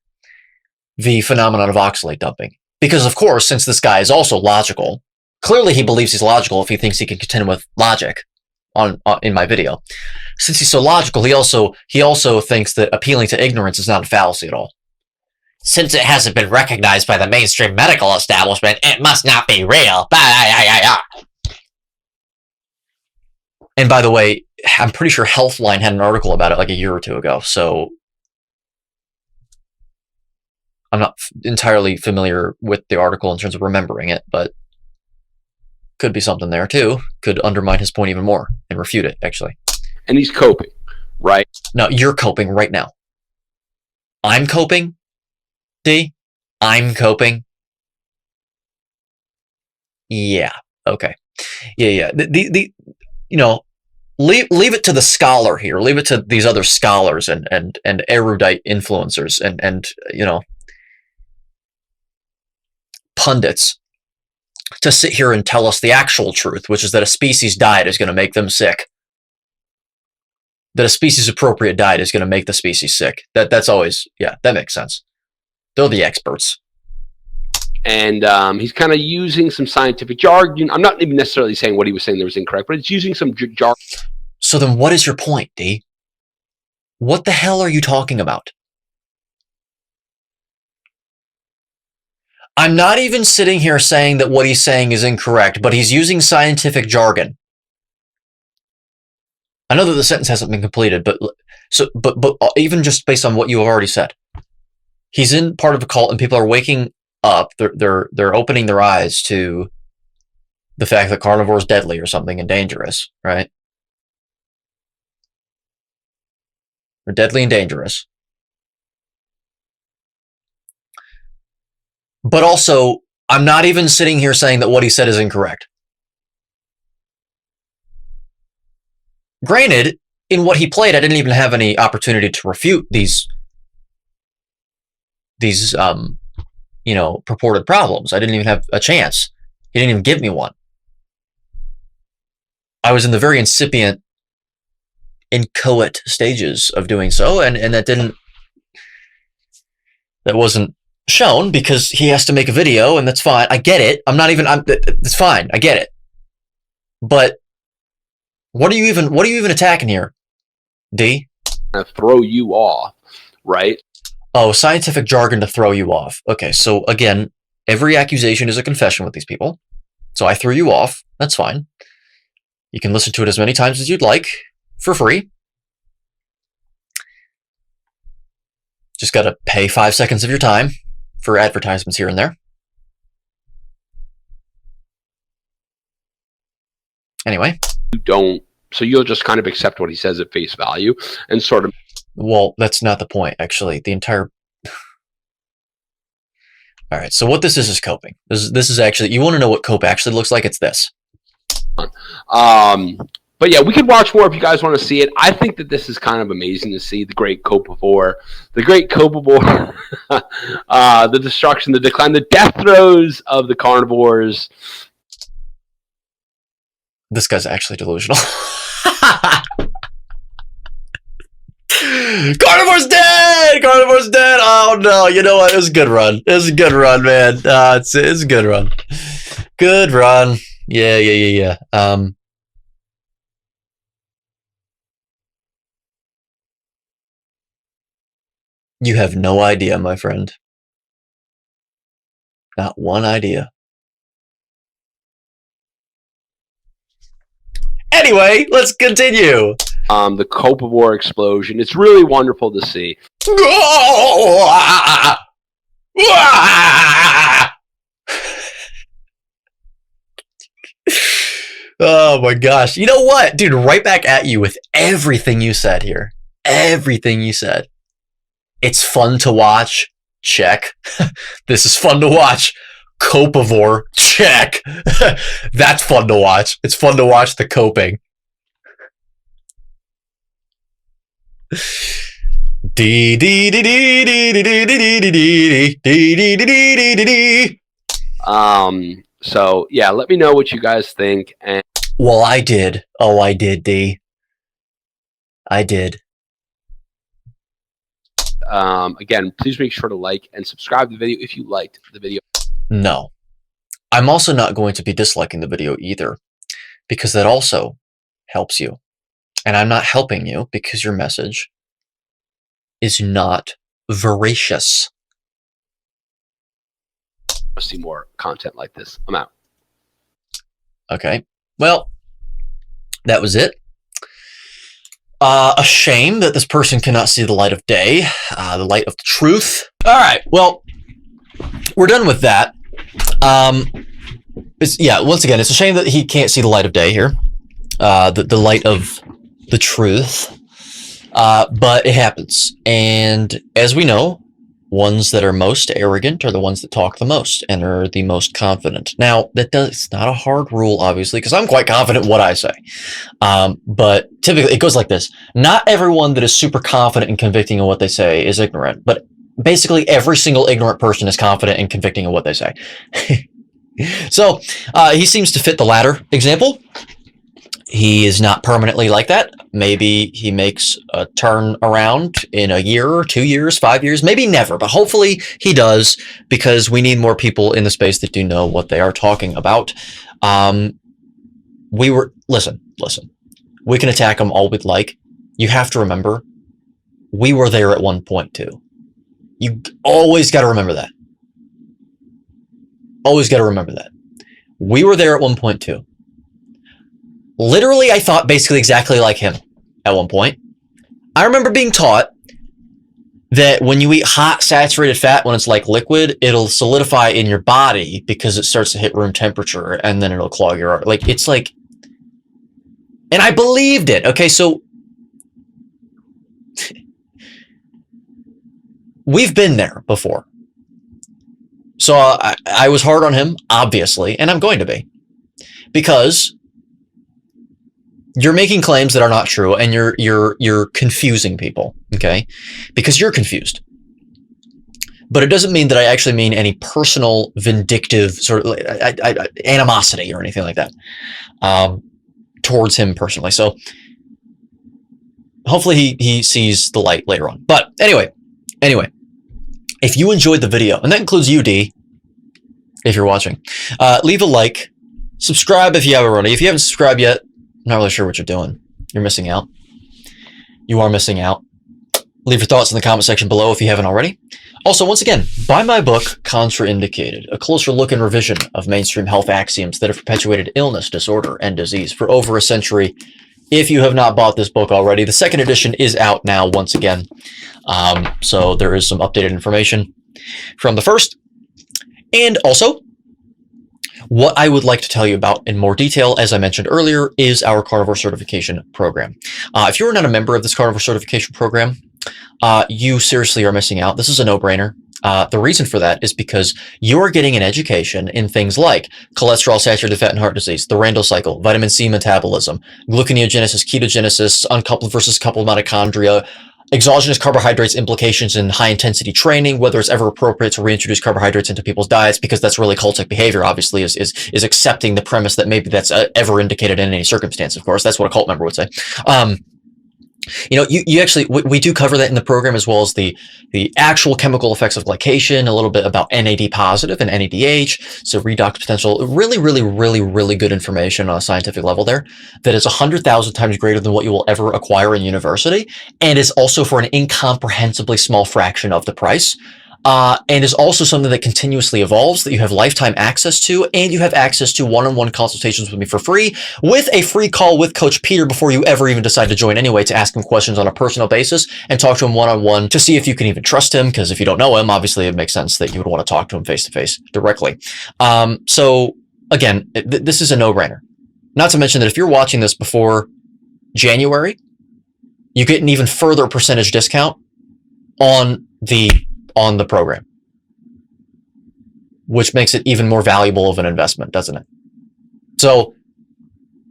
the phenomenon of oxalate dumping. Because, of course, since this guy is also logical, clearly he believes he's logical if he thinks he can contend with logic in my video. Since he's so logical, he also thinks that appealing to ignorance is not a fallacy at all. Since it hasn't been recognized by the mainstream medical establishment, it must not be real. And by the way, I'm pretty sure Healthline had an article about it like a year or two ago, so I'm not entirely familiar with the article in terms of remembering it, but could be something there too. Could undermine his point even more and refute it, actually. And he's coping, right? No, you're coping right now. I'm coping, D? I'm coping? Yeah, okay. Yeah. Leave it to the scholar here. Leave it to these other scholars and erudite influencers and pundits to sit here and tell us the actual truth, which is that a species diet is going to make them sick. That a species appropriate diet is going to make the species sick. That's always, yeah, that makes sense. They're the experts. And he's kind of using some scientific jargon. I'm not even necessarily saying what he was saying there was incorrect, but it's using some jargon. So then what is your point, D? What the hell are you talking about? I'm not even sitting here saying that what he's saying is incorrect, but he's using scientific jargon. I know that the sentence hasn't been completed, but even just based on what you have already said, he's in part of a cult, and people are waking up. They're opening their eyes to the fact that carnivore is deadly or something and dangerous, right? They're deadly and dangerous. But also, I'm not even sitting here saying that what he said is incorrect. Granted, in what he played, I didn't even have any opportunity to refute these purported problems. I didn't even have a chance. He didn't even give me one. I was in the very incipient, inchoate stages of doing so, and that wasn't shown because he has to make a video, and that's fine. I get it. It's fine. I get it. But what are you even attacking here, D? Throw you off, right? Oh, scientific jargon to throw you off. Okay, so again, every accusation is a confession with these people. So I threw you off. That's fine. You can listen to it as many times as you'd like for free. Just got to pay 5 seconds of your time for advertisements here and there. Anyway. So you'll just kind of accept what he says at face value and sort of. Well, that's not the point, actually. All right, so what this is coping. This is actually, you want to know what cope actually looks like? It's this. But yeah, we could watch more if you guys want to see it. I think that this is kind of amazing to see the great Copivore, the destruction, the decline, the death throes of the carnivores. This guy's actually delusional. Carnivore's dead! Carnivore's dead! Oh no, you know what? It was a good run. It was a good run, man. It's a good run. Good run. Yeah. You have no idea, my friend. Not one idea. Anyway, let's continue. The Copivore explosion. It's really wonderful to see. Oh my gosh. You know what? Dude, right back at you with everything you said here. Everything you said. It's fun to watch. Check. This is fun to watch. Copivore, check. That's fun to watch. It's fun to watch the coping. So yeah, let me know what you guys think. And well, I did. Oh, I did, D. I did. Again, please make sure to like and subscribe to the video if you liked the video. No. I'm also not going to be disliking the video either, because that also helps you. And I'm not helping you because your message is not veracious. To see more content like this. I'm out. Okay. Well, that was it. A shame that this person cannot see the light of day, the light of the truth. All right. Well, we're done with that. Yeah, once again, it's a shame that he can't see the light of day here, the light of the truth. But it happens. And as we know, ones that are most arrogant are the ones that talk the most and are the most confident. Now, it's not a hard rule, obviously, because I'm quite confident in what I say. But typically, it goes like this. Not everyone that is super confident and convicting in what they say is ignorant, but basically every single ignorant person is confident and convicting in what they say. So, he seems to fit the latter example. He is not permanently like that. Maybe he makes a turn around in a year, 2 years, 5 years, maybe never, but hopefully he does, because we need more people in the space that do know what they are talking about. Listen, we can attack them all we'd like. You have to remember, we were there at one point too. You always got to remember that. Always got to remember that. We were there at one point too. Literally, I thought basically exactly like him at one point. I remember being taught that when you eat hot, saturated fat, when it's like liquid, it'll solidify in your body because it starts to hit room temperature and then it'll clog your artery. It's like, and I believed it. Okay, so we've been there before. So I was hard on him, obviously, and I'm going to be, because you're making claims that are not true, and you're confusing people, okay? Because you're confused. But it doesn't mean that I actually mean any personal, vindictive sort of animosity or anything like that towards him personally. So hopefully he sees the light later on. But anyway, if you enjoyed the video, and that includes you, D, if you're watching, leave a like, subscribe if you haven't already. If you haven't subscribed yet, I'm not really sure what you're doing. You're missing out. You are missing out. Leave your thoughts in the comment section below if you haven't already. Also, once again, buy my book, Contrainidicated, a closer look and revision of mainstream health axioms that have perpetuated illness, disorder, and disease for over a century. If you have not bought this book already, the second edition is out now once again. So there is some updated information from the first. And also, what I would like to tell you about in more detail, as I mentioned earlier, is our Carnivore certification program. If you're not a member of this Carnivore certification program, you seriously are missing out. This is a no-brainer. The reason for that is because you're getting an education in things like cholesterol, saturated fat, and heart disease, the Randall cycle, vitamin C metabolism, gluconeogenesis, ketogenesis, uncoupled versus coupled mitochondria, exogenous carbohydrates implications in high-intensity training, whether it's ever appropriate to reintroduce carbohydrates into people's diets, because that's really cultic behavior, obviously, is accepting the premise that maybe that's ever indicated in any circumstance, of course. That's what a cult member would say. You actually, we do cover that in the program, as well as the actual chemical effects of glycation, a little bit about NAD positive and NADH, so redox potential. Really good information on a scientific level there that is 100,000 times greater than what you will ever acquire in university, and is also for an incomprehensibly small fraction of the price. And is also something that continuously evolves, that you have lifetime access to, and you have access to one-on-one consultations with me for free, with a free call with Coach Peter before you ever even decide to join anyway, to ask him questions on a personal basis and talk to him one-on-one to see if you can even trust him, because if you don't know him, obviously it makes sense that you would want to talk to him face-to-face directly. So again, this is a no-brainer. Not to mention that if you're watching this before January, you get an even further percentage discount on the program. which makes it even more valuable of an investment, doesn't it? So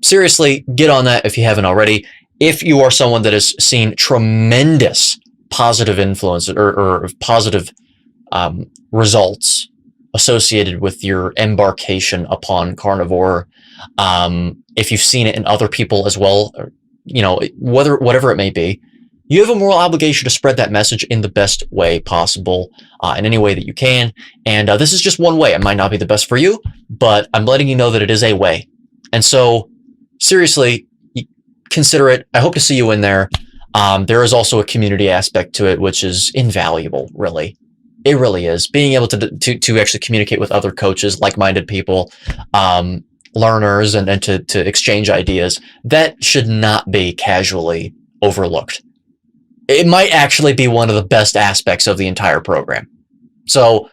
seriously, get on that if you haven't already. If you are someone that has seen tremendous positive influence or positive results associated with your embarkation upon carnivore, if you've seen it in other people as well, or, whatever it may be, you have a moral obligation to spread that message in the best way possible, in any way that you can. And this is just one way. It might not be the best for you, but I'm letting you know that it is a way. And so, seriously, consider it. I hope to see you in there. There is also a community aspect to it, which is invaluable, really. It really is. Being able to actually communicate with other coaches, like-minded people, learners, and to exchange ideas, that should not be casually overlooked. It might actually be one of the best aspects of the entire program. So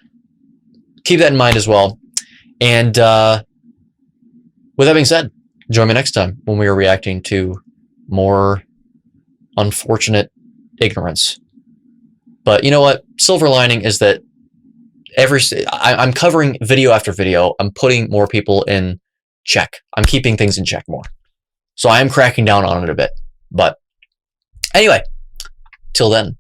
keep that in mind as well. And with that being said, join me next time when we are reacting to more unfortunate ignorance. But you know what? Silver lining is that I'm covering video after video. I'm putting more people in check. I'm keeping things in check more. So I am cracking down on it a bit. But anyway, till then.